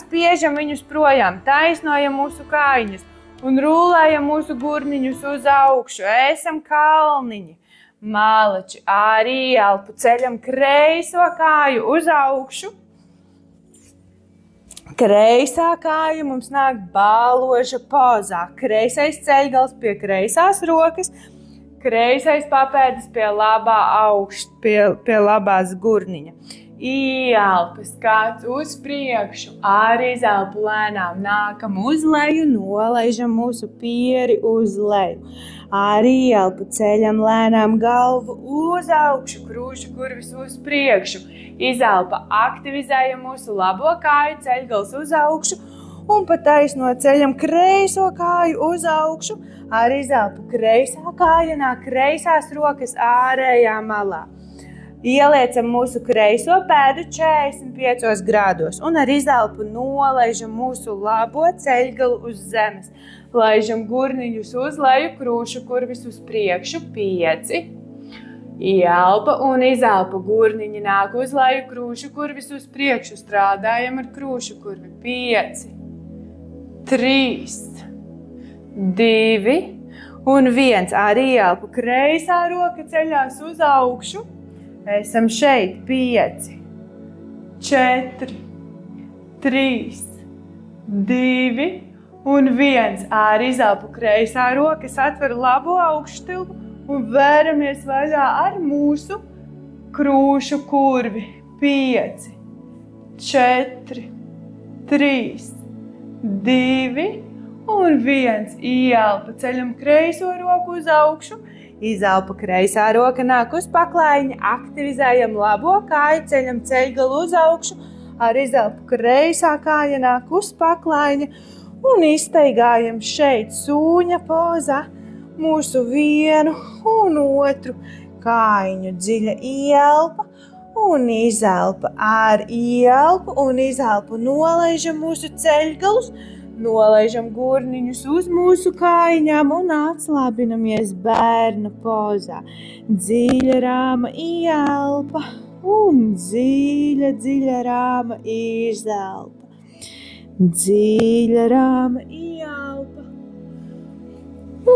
spiežam viņus projām, taisnojam mūsu kājiņus un rulējam mūsu gurniņus uz augšu. Esam kalniņi, malači, arī elpu, ceļam kreiso kāju uz augšu. Kreisā kāja mums nāk bāloža pozā. Kreisais ceļgals pie kreisās rokas, kreisais papēdis pie labā pie labās gurniņa. Ieelpa, skats uz priekšu, arī izelpu lēnām nākam uz leju, nolaižam mūsu pieri uz leju. Arī ieelpa, ceļam lēnām galvu uz augšu, krūšu kurvis uz priekšu. Izelpa, aktivizējam mūsu labo kāju, ceļgals uz augšu un pa taisno ceļam kreiso kāju uz augšu. Arī izelpa, kreisā kāja nāk kreisās rokas ārējā malā. Ieliecam mūsu kreiso pēdu 45 grādos un ar izelpu nolaižam mūsu labo ceļgalu uz zemes. Laižam gurniņus uz leju, krūšu kurvis uz priekšu 5. Ieelpa un izelpa, gurniņi nāk uz leju, krūšu kurvis uz priekšu. Strādājam ar krūšu kurvi 5, 3, 2 un 1. Arī ieelpa, kreisā roka ceļās uz augšu. Esam šeit 5, 4, 3, 2 un 1. Arī izelpu, kreisā rokas atver labo augšstilpu un vēramies vaļā ar mūsu krūšu kurvi. 5, 4, 3, 2 un 1. Ieelpa, ceļam kreiso roku uz augšu. Izelpa, kreisā roka nāk uz paklājiņa, aktivizējam labo kāju, ceļam ceļgalu uz augšu, ar izelpu kreisā kāja nāk uz paklājiņa un izteigājam šeit sūņa pozā mūsu vienu un otru kājiņu. Dziļa ieelpa un izelpa, ar ieelpu un izelpu nolaižam mūsu ceļgalus, nolaižam gurniņus uz mūsu kājiņām un atslābinamies bērna pozā. Dziļa rāma ieelpa un dziļa rāma izelpa. Dziļa rāma ieelpa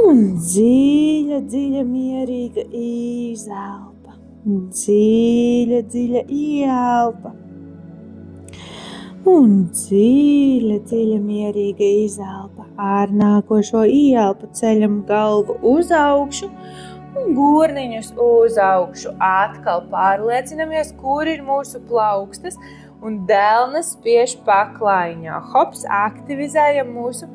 un dziļa mierīga izelpa. Dziļa ieelpa. Un dziļa mierīga izelpa. Ar nākošo ieelpu ceļam galvu uz augšu un gurniņus uz augšu. Atkal pārliecinamies, kur ir mūsu plaukstas un dēlnes spiež paklājiņā. Hops, aktivizējam mūsu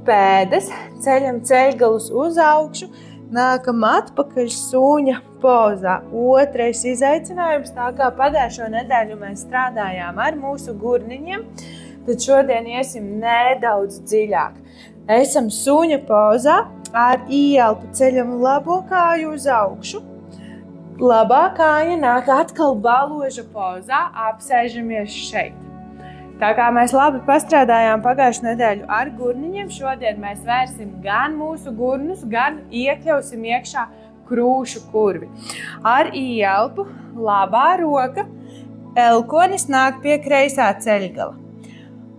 pēdas, ceļam ceļgalus uz augšu, nākam atpakaļ sūņa pozā. Otrais izaicinājums, tā kā pagājušo nedēļu mēs strādājām ar mūsu gurniņiem, tad šodien iesim nedaudz dziļāk. Esam sūņa pozā, ar ieelpu ceļam labo kāju uz augšu. Labā kāja nāk atkal baloža pozā, apsēžamies šeit. Tā kā mēs labi pastrādājām pagājušo nedēļu ar gurniņiem, šodien mēs vērsim gan mūsu gurnus, gan iekļausim iekšā krūšu kurvi. Ar ieelpu labā roka, elkonis nāk pie kreisā ceļgala.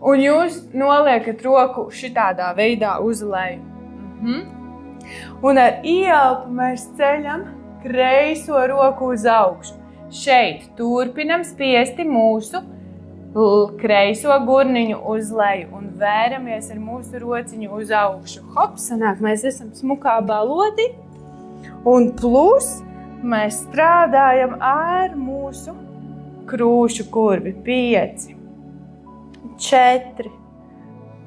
Un jūs noliekat roku šitādā veidā uz leju. Un ar ieelpu mēs ceļam kreiso roku uz augšu. Šeit turpinam spiesti mūsu kreiso gurniņu uz leju un vēramies ar mūsu rociņu uz augšu. Hop, sanāk, mēs esam smukā balodī un plus mēs strādājam ar mūsu krūšu kurvi. 5, 4,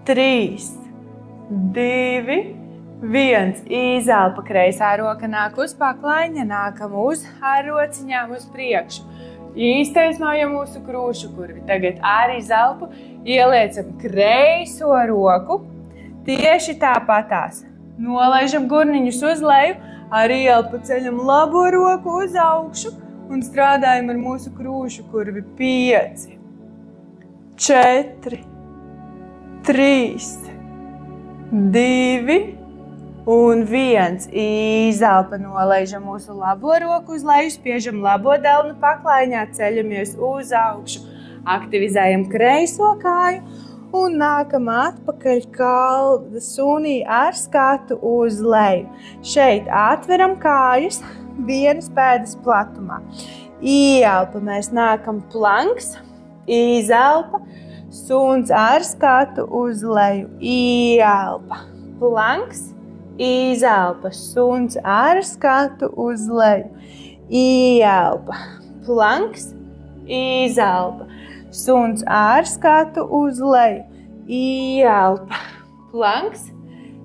3, 2, 1. Izelpa, kreisā roka nāk uz paklājiņa, nākam uz ar rociņām uz priekšu. Īsteismājam mūsu krūšu kurvi. Tagad ar izelpu ieliecam kreiso roku tieši tāpatās. Nolaižam gurniņus uz leju, ar ieelpu ceļam labo roku uz augšu un strādājam ar mūsu krūšu kurvi. 5, 4, 3, 2 un 1. Izelpa, nolaižam mūsu labo roku uz leju, spiežam labo delnu paklājiņā, ceļamies uz augšu. Aktivizējam kreiso kāju un nākam atpakaļ sunī ar skatu uz leju. Šeit atveram kājas vienas pēdas platumā. Ieelpa, mēs nākam planks, izelpa, suns ar skatu uz leju. Ieelpa, planks, izelpa, suns ar skatu uz leju. Ieelpa, planks, izelpa, suns ar skatu uz leju. Ieelpa, planks,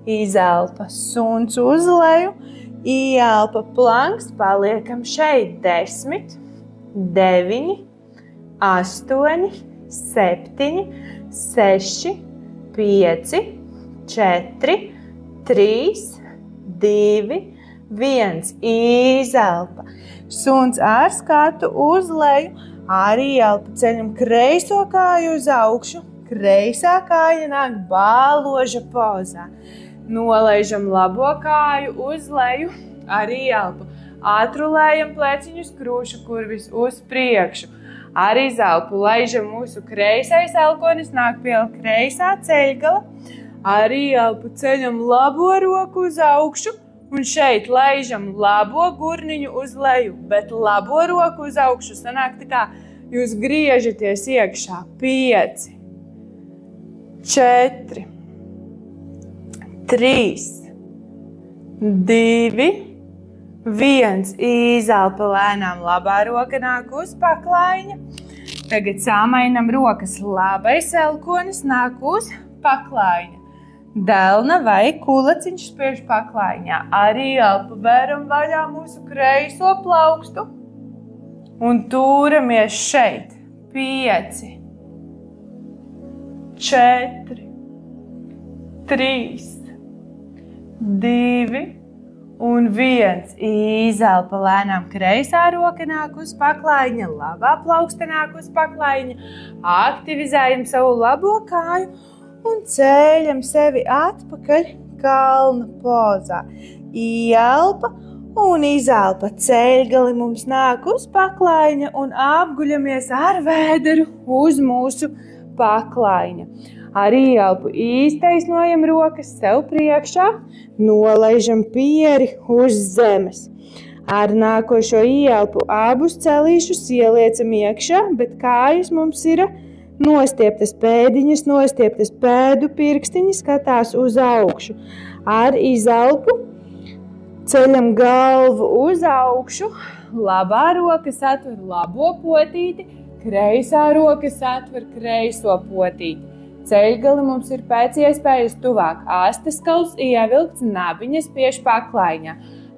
izelpa, suns uz leju. Ieelpa, planks, paliekam šeit 10, 9, 8, 7, 6, 5, 4, 3, 2, 1. Izelpa, suns ar skatu uz leju. Arī elpa, ceļam kreiso kāju uz augšu. Kreisā kāja nāk bāloža pozā. Nolaižam labo kāju uz leju, arī elpu. Atrulējam pleciņus krūšu kurvis uz priekšu. Arī zelpu laižam mūsu kreisais elkonis, nāk pie kreisā ceļgala. Arī elpu ceļam labo roku uz augšu un šeit laižam labo gurniņu uz leju, bet labo roku uz augšu sanāk tā kā jūs griežaties iekšā. 5, 4, 3, 2, 1. Izelpa lēnām, labā roka nāk uz paklaiņa. Tagad samainam rokas, labais elkonis nāk uz paklaiņa. Delna vai kulaciņš spiež paklaiņā. Arī elpu veram vaļā mūsu kreiso plaukstu un turamies šeit. 5, 4, 3, 2 un 1. Izelpa lēnām, kreisā roka nāk uz paklaiņa, labā plauksta nāk uz paklaiņa. Aktivizējam savu labo kāju un ceļam sevi atpakaļ kalna pozā. Ielpa un izelpa, ceļgali mums nāk uz paklaiņa un apguļamies ar vēderu uz mūsu paklaiņa. Arī elpu īstaisnojam rokas sev priekšā, nolaižam pieri uz zemes. Ar nākošo ielpu abus celīšus ieliecam iekšā, bet kājas mums ir nostieptas pēdiņas, nostieptas pēdu pirkstiņi, skatās uz augšu. Ar izelpu ceļam galvu uz augšu, labā roka satver labo potīti, kreisā roka satver kreiso potīti. Ceļgali mums ir pēc iespējas tuvāk. Astes kauls ievilkts, nabiņas spiež paklaiņā.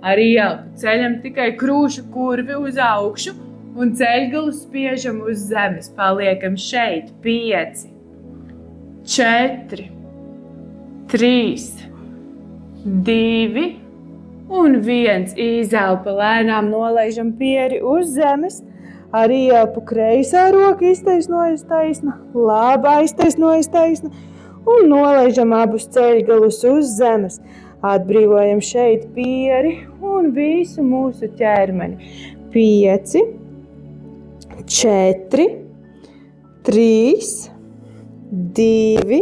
Arī elpu ceļam tikai krūšu kurvi uz augšu un ceļgalu spiežam uz zemes. Paliekam šeit. 5, 4, 3, 2 un 1. Izelpa lēnām, nolaižam pieri uz zemes. Arī elpu kreisā roka iztaisnojas taisna, labā iztaisnojas taisna un nolaižam abus ceļgalus uz zemes. Atbrīvojam šeit pieri un visu mūsu ķermeni. 5, 4, 3, 2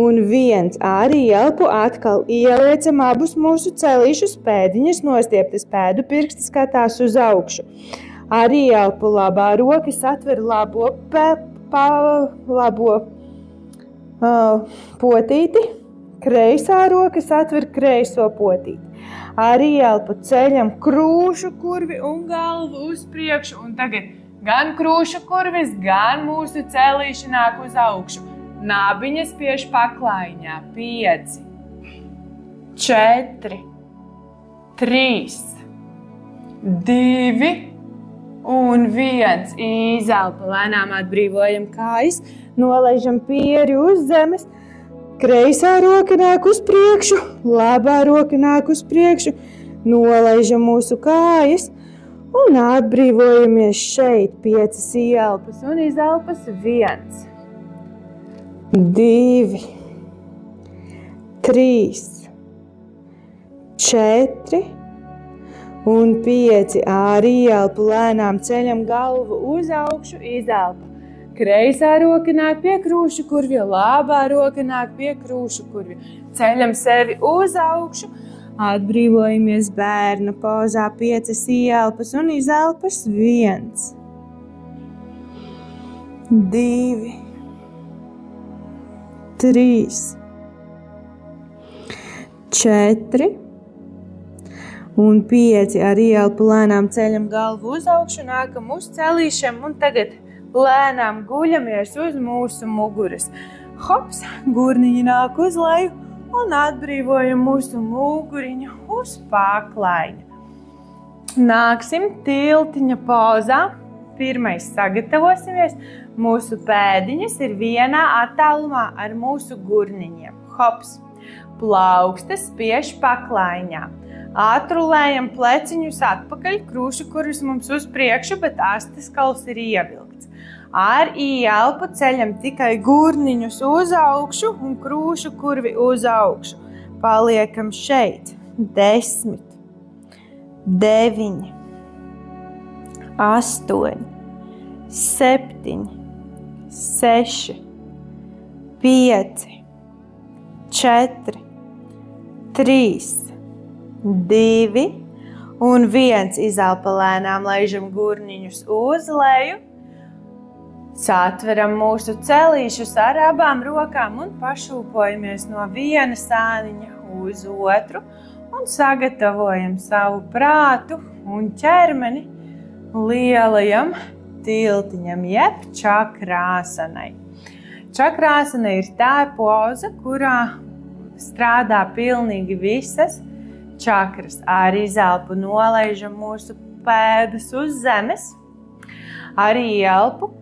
un 1. Arī elpu atkal ieliecam abus mūsu celīšus pēdiņas, nostieptas pēdu pirksti skatās uz augšu. Arī elpu labā roka satver labo potīti, kreisā roka satver kreiso potīti. Arī elpu ceļam krūšu kurvi un galvu uz priekšu. Un tagad gan krūšu kurvis, gan mūsu celīši nāk uz augšu. Nabiņas spiež paklaiņā. 5, 4, 3, 2 un 1. Izelpa lēnām, atbrīvojam kājas, nolaižam pieri uz zemes. Kreisā roka nāk uz priekšu, labā roka nāk uz priekšu. Nolaižam mūsu kājas un atbrīvojamies šeit. 5 ielpas un izelpas. 1, 2, 3, 4 un 5. Arī ielpu lēnām, ceļam galvu uz augšu, izelpa. kreisā roka nāk pie krūšu kurvja, labā roka nāk pie krūšu kurvja. Ceļam sevi uz augšu, atbrīvojamies bērna pozā, 5 ieelpas un izelpas. 1, 2, 3, 4 un 5. Ar ieelpu lēnām ceļam galvu uz augšu, nākam uz celīšiem un tagad lēnām guļamies uz mūsu muguras. Hops, gurniņi nāk uz leju un atbrīvojam mūsu muguriņu uz paklaiņa. Nāksim tiltiņa pozā. Pirmais sagatavosimies. Mūsu pēdiņas ir vienā attālumā ar mūsu gurniņiem. Hops, plaukstas spiež paklaiņā. Atrulējam pleciņus atpakaļ, krūšu kurvis mums uz priekšu, bet astes kauls ir ievilkts. Ar ieelpu ceļam tikai gurniņus uz augšu un krūšu kurvi uz augšu. Paliekam šeit. 10, 9, 8, 7, 6, 5, 4, 3, 2 un 1. Izelpa lēnām, laižam gurniņus uz leju. Satveram mūsu celīšus ar abām rokām un pašūpojamies no viena sāniņa uz otru un sagatavojam savu prātu un ķermeni lielajam tiltiņam, jeb čakrāsanai. Čakrāsana ir tā poza, kurā strādā pilnīgi visas čakras. Ar izelpu nolaižam mūsu pēdas uz zemes, ar ieelpu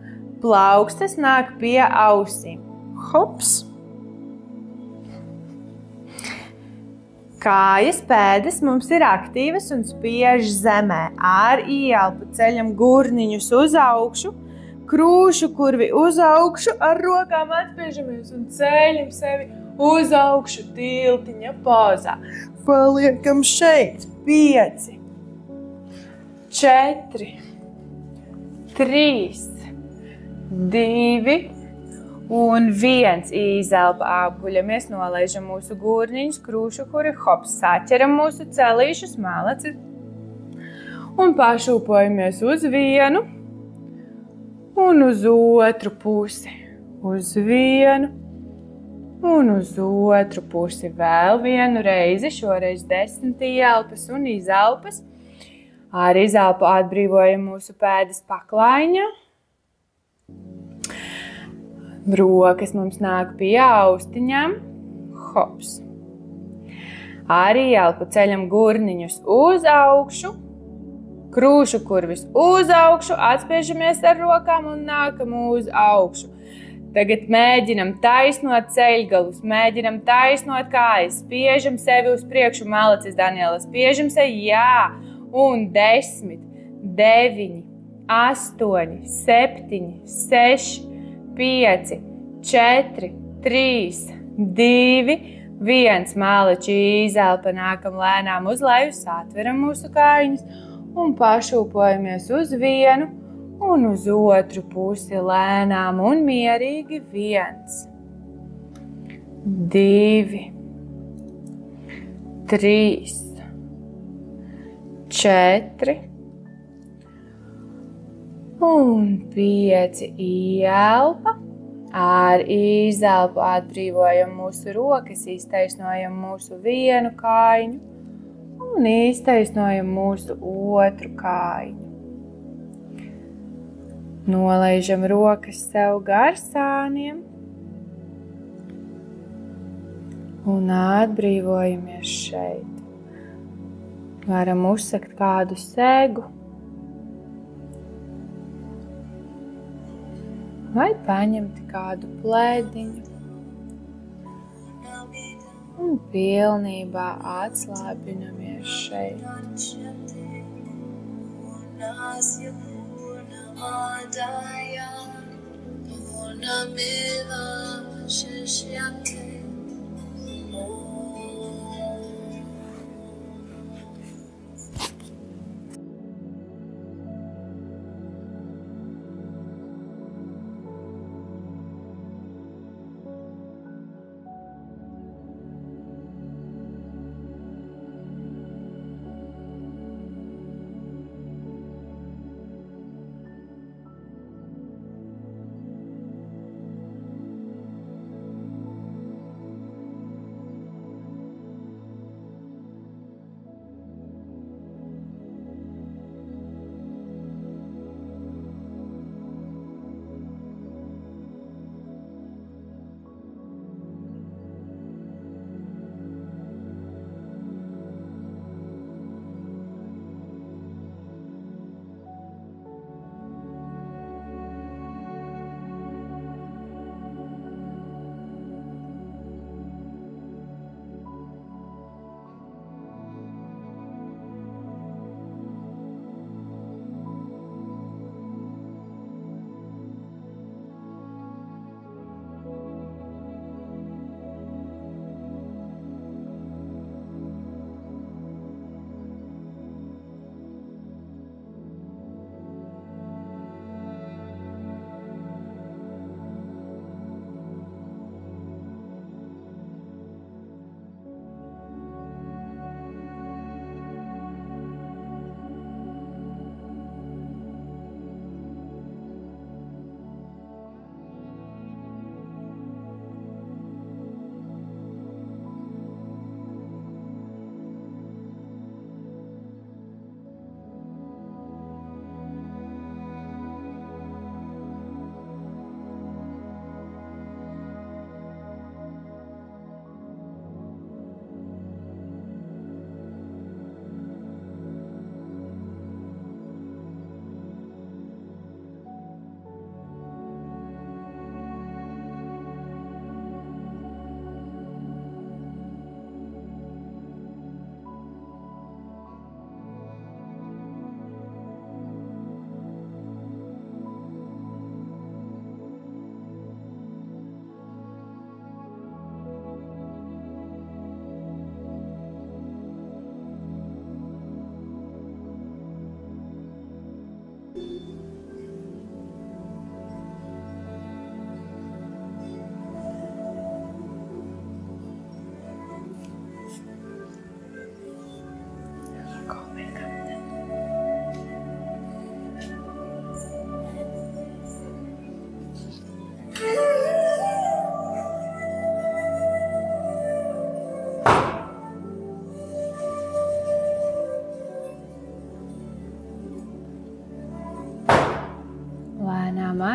plaukstas nāk pie ausīm. Hops! Kājas pēdas mums ir aktīvas un spiež zemē. Ar ieelpu ceļam gurniņus uz augšu, krūšu kurvi uz augšu, ar rokām atspiežamies un ceļam sevi uz augšu tiltiņa pozā. Paliekam šeit. 5, 4, 3, 2 un 1. Izelpa, apguļamies, nolaižam mūsu gurniņus, krūšu kuri, hops, saķeram mūsu celīšus, malaci. Un pašūpojamies uz vienu un uz otru pusi. Uz vienu un uz otru pusi. Vēl vienu reizi, šoreiz 10 ieelpas un izelpas. Ar izelpu atbrīvojam mūsu pēdas paklaiņā. Rokas mums nāk pie austiņām. Hops. Ar ieelpu ceļam gurniņus uz augšu, krūšu kurvis uz augšu, atspiežamies ar rokām un nākam uz augšu. Tagad mēģinam taisnot ceļgalus, mēģinam taisnot kājas, spiežam sevi uz priekšu, malacis, Daniela, spiežam sevi, jā, un 10, 9, 8, 7, 6, 5, 4, 3, 2, 1. Malači, izelpa, nākam lēnām uz leju, satveram mūsu kājiņas un pašūpojamies uz vienu un uz otru pusi lēnām un mierīgi. 1, 2, 3, 4 un 5. Ielpa. Ar izelpu atbrīvojam mūsu rokas, iztaisnojam mūsu vienu kājiņu un iztaisnojam mūsu otru kājiņu. Nolaižam rokas sev gar sāniem un atbrīvojamies šeit. Varam uzsakt kādu segu vai paņemt kādu plēdiņu un pilnībā atslābinamies šeit.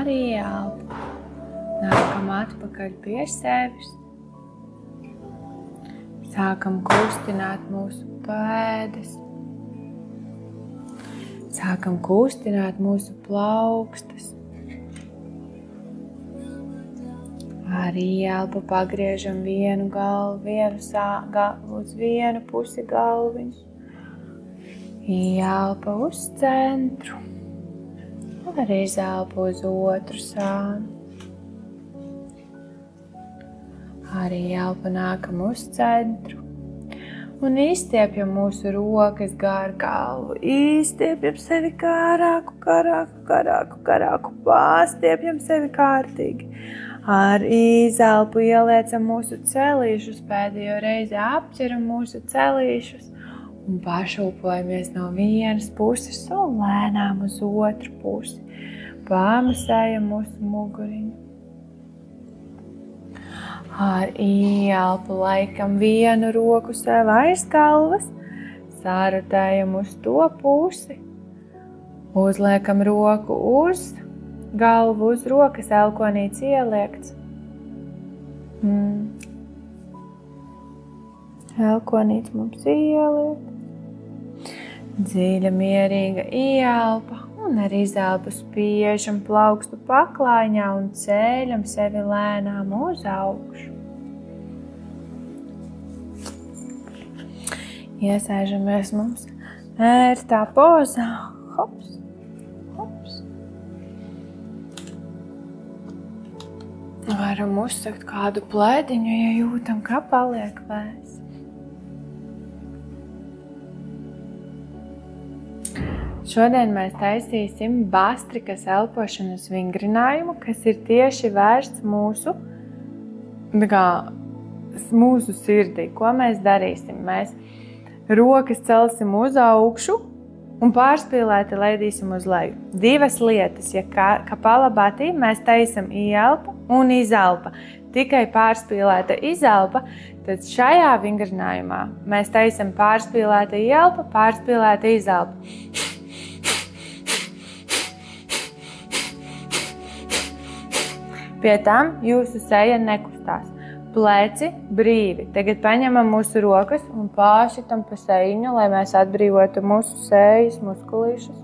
arī elpu. Nākam atpakaļ pie sevis. Sākam kustināt mūsu pēdas. Sākam kustināt mūsu plaukstas. Arī elpu pagriežam vienu galvu, uz vienu pusi galviņu. Ielpa uz centru. Arī izelpa uz otru sānu. Arī elpa nākam uz centru. Un izstiepjam mūsu rokas gar galvu. Izstiepjam sevi garāku, pārstiepjam sevi kārtīgi. Ar izelpu ieliecam mūsu celīšus, pēdējo reizi apķeram mūsu celīšus un pašūpojamies no vienas puses un lēnām uz otru pusi. Pamasējam mūsu muguriņu. Ar ielpu laikam vienu roku sev aiz galvas, sārotējam uz to pusi, uzliekam roku uz galvu, uz rokas, elkonīts ieliekts. Elkonīts mums ieliekts. Dziļa, mierīga ielpa un ar izelpu spiežam plaukstu paklājiņā un ceļam sevi lēnām uz augšu. Iesēžamies mums ērtā pozā. Hops, hops. Varam uzsakt kādu plēdiņu, ja jūtam, ka paliek vēs. Šodien mēs taisīsim bastrikas elpošanas vingrinājumu, kas ir tieši vērsts mūsu sirdī. Ko mēs darīsim? Mēs rokas celsim uz augšu un pārspīlēti laidīsim uz leju. Divas lietas, ja kapalabatī mēs taisam ielpa un izelpa. Tikai pārspīlēta izelpa, tad šajā vingrinājumā mēs taisam pārspīlēta ielpa, pārspīlēta izelpa. Pie tam jūsu seja nekustās. Pleci brīvi. Tagad paņemam mūsu rokas un pāršitam pa sejiņu, lai mēs atbrīvotu mūsu sejas muskulīšus.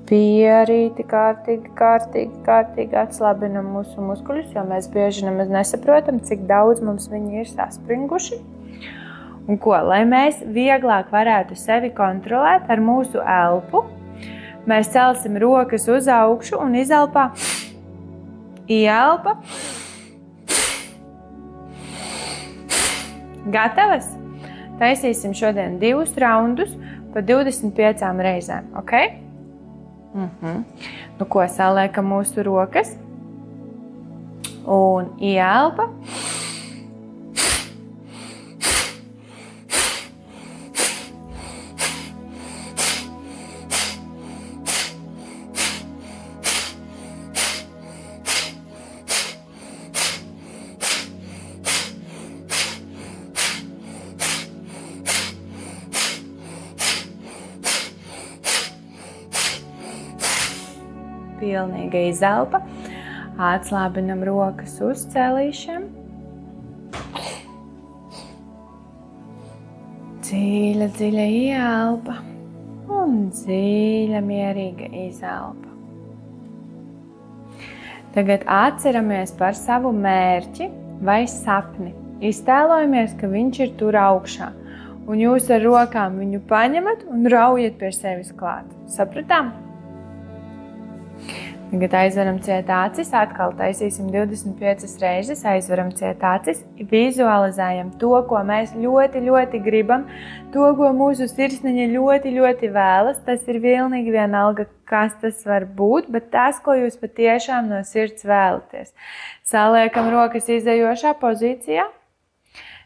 Pierīti kārtīgi atslabinam mūsu muskuļus, jo mēs bieži nemaz nesaprotam, cik daudz mums viņi ir saspringuši. Un ko? Lai mēs vieglāk varētu sevi kontrolēt ar mūsu elpu, mēs celsim rokas uz augšu un izelpā. Ielpa. Gatavas? Taisīsim šodien 2 raundus pa 25 reizēm, ok? Nu ko, saliekam mūsu rokas un ielpa. Pilnīga izelpa. Atslābinam rokas uz celīšiem. Dziļa ielpa un dziļa mierīga izelpa. Tagad atceramies par savu mērķi vai sapni. Iztēlojamies, ka viņš ir tur augšā. Un jūs ar rokām viņu paņemat un raujat pie sevis klāt. Sapratām? Tagad aizveram ciet acis, atkal taisīsim 25 reizes, aizveram ciet acis, vizualizējam to, ko mēs ļoti gribam, to, ko mūsu sirsniņa ļoti vēlas. Tas ir pilnīgi vienalga, kas tas var būt, bet tas, ko jūs patiešām no sirds vēlaties. Saliekam rokas izejošā pozīcijā,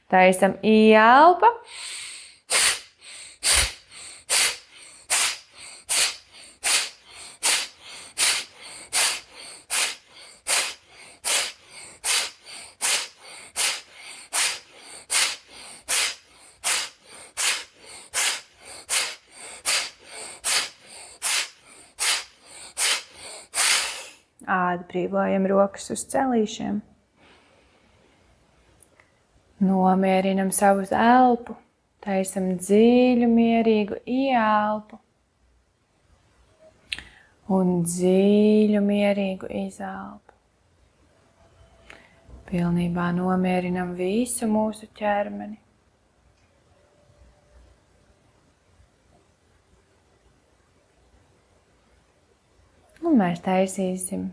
taisam ielpa. Atbrīvojam rokas uz celīšiem. Nomierinam savu elpu. Taisam dziļu, mierīgu ieelpu. Un dziļu, mierīgu izelpu. Pilnībā nomierinam visu mūsu ķermeni. Un mēs taisīsim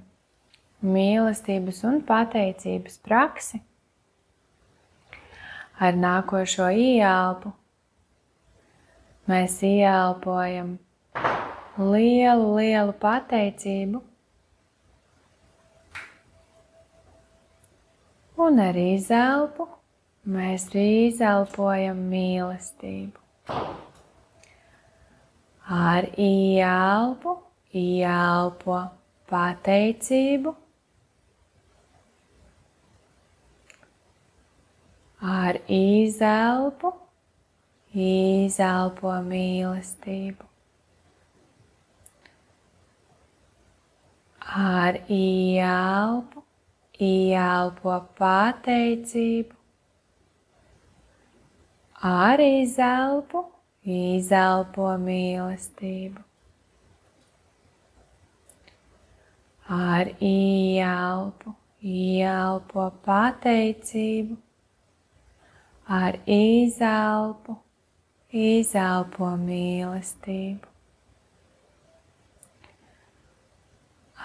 mīlestības un pateicības praksi. Ar nākošo ieelpu mēs ieelpojam lielu pateicību. Un ar izelpu mēs izelpojam mīlestību. Ar ieelpu ieelpo pateicību. Ar izelpu izelpo mīlestību. Ar ieelpu ieelpo pateicību. Ar izelpu izelpo mīlestību. Ar ieelpu ieelpo pateicību. Ar izelpu izelpo mīlestību.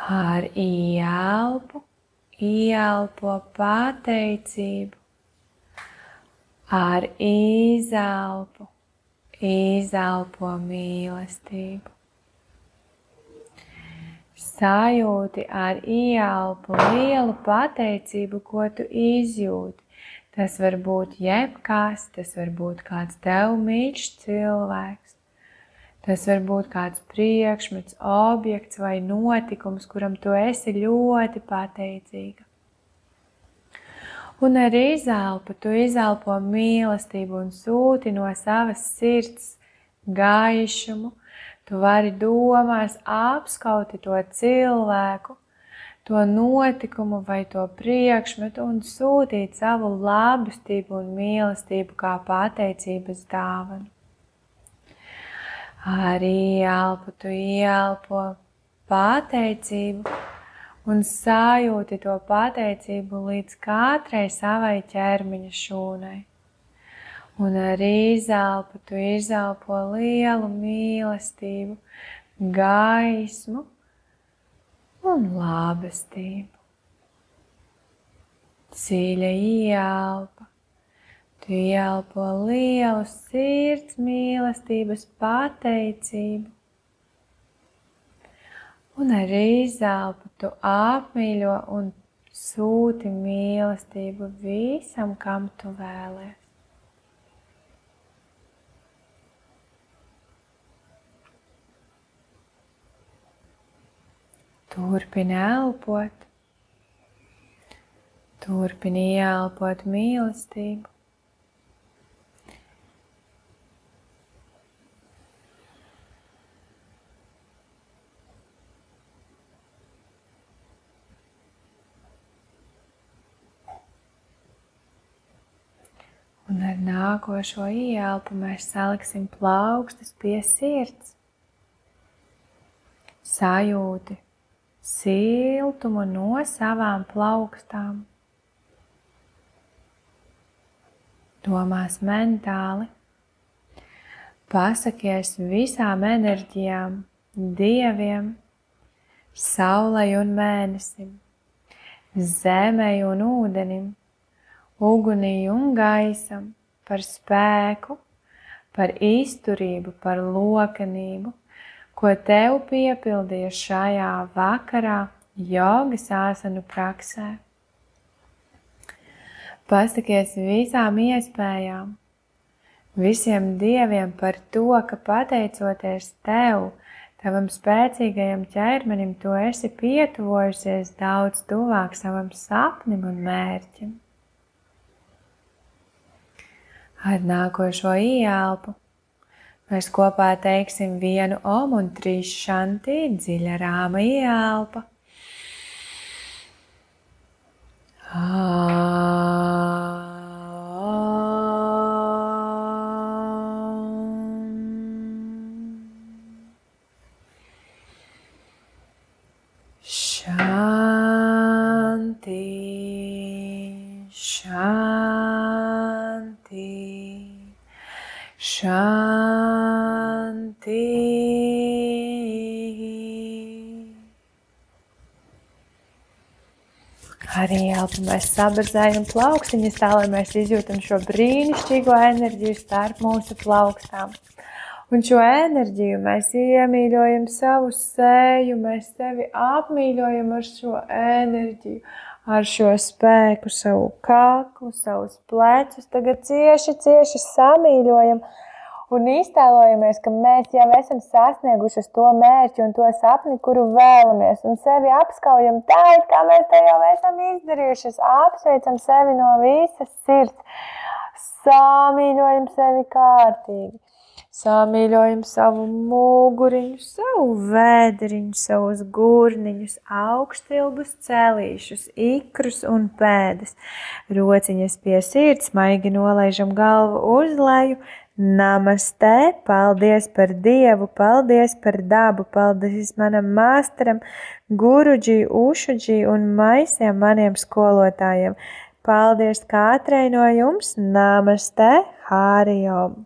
Ar ieelpu ieelpo pateicību. Ar izelpu izelpo mīlestību. Sajūti ar ieelpu lielu pateicību, ko tu izjūti. Tas var būt jebkas, tas var būt kāds tev mīļš cilvēks. Tas var būt kāds priekšmets, objekts vai notikums, kuram tu esi ļoti pateicīga. Un ar izelpu tu izelpo mīlestību un sūti no savas sirds gaišumu. Tu vari domās apskauti to cilvēku, to notikumu vai to priekšmetu un sūtīt savu labestību un mīlestību kā pateicības dāvanu. Ar ieelpu tu ieelpo pateicību un sajūti to pateicību līdz katrai savai ķermeņa šūnai. Un ar izelpu tu izelpo lielu mīlestību, gaismu un labestību. Dziļa ieelpa. Tu ieelpo lielu sirds mīlestības pateicību. Un ar izelpu tu apmīļo un sūti mīlestību visam, kam tu vēlies. Turpini elpot, turpini ieelpot mīlestību. Un ar nākošo ieelpu mēs saliksim plaukstus pie sirds. Sajūti siltumu no savām plaukstām. Domās mentāli. Pasakies visām enerģijām, dieviem, saulei un mēnesim, zemei un ūdenim, ugunī un gaisam, par spēku, par izturību, par lokanību, ko tev piepildīja šajā vakarā jogas āsanu praksē. Pasakies visām iespējām, visiem dieviem par to, ka pateicoties tev, tavam spēcīgajam ķermenim, tu esi pietuvojusies daudz tuvāk savam sapnim un mērķim. Ar nākošo ieelpu mēs kopā teiksim vienu om un 3 šanti, dziļa rāma ieelpa. Shanti, Shanti, Shanti. Arī elpu mēs sabrazējam plauksiņas tā, lai mēs izjūtam šo brīnišķīgo enerģiju starp mūsu plaukstām. Un šo enerģiju mēs iemīļojam savu seju, mēs sevi apmīļojam ar šo enerģiju, ar šo spēku, savu kaklu, savus plecus. Tagad cieši samīļojam un iztēlojamies, ka mēs jau esam sasnieguši to mērķi un to sapni, kuru vēlamies. Un sevi apskaujam tā, it kā mēs to jau esam izdarījuši. Apsveicam sevi no visas sirds. Samīļojam sevi kārtīgi. Samīļojam savu muguriņu, savu vēderiņu, savus gurniņus, augstilbus, celīšus, ikrus un pēdas. Rociņas pie sirds, maigi nolaižam galvu uz leju. Namaste, paldies par Dievu, paldies par dabu, paldies manam māsteram, Guruģī, Ušuģī un maisiem maniem skolotājiem. Paldies katrai no jums, namaste, Hariom!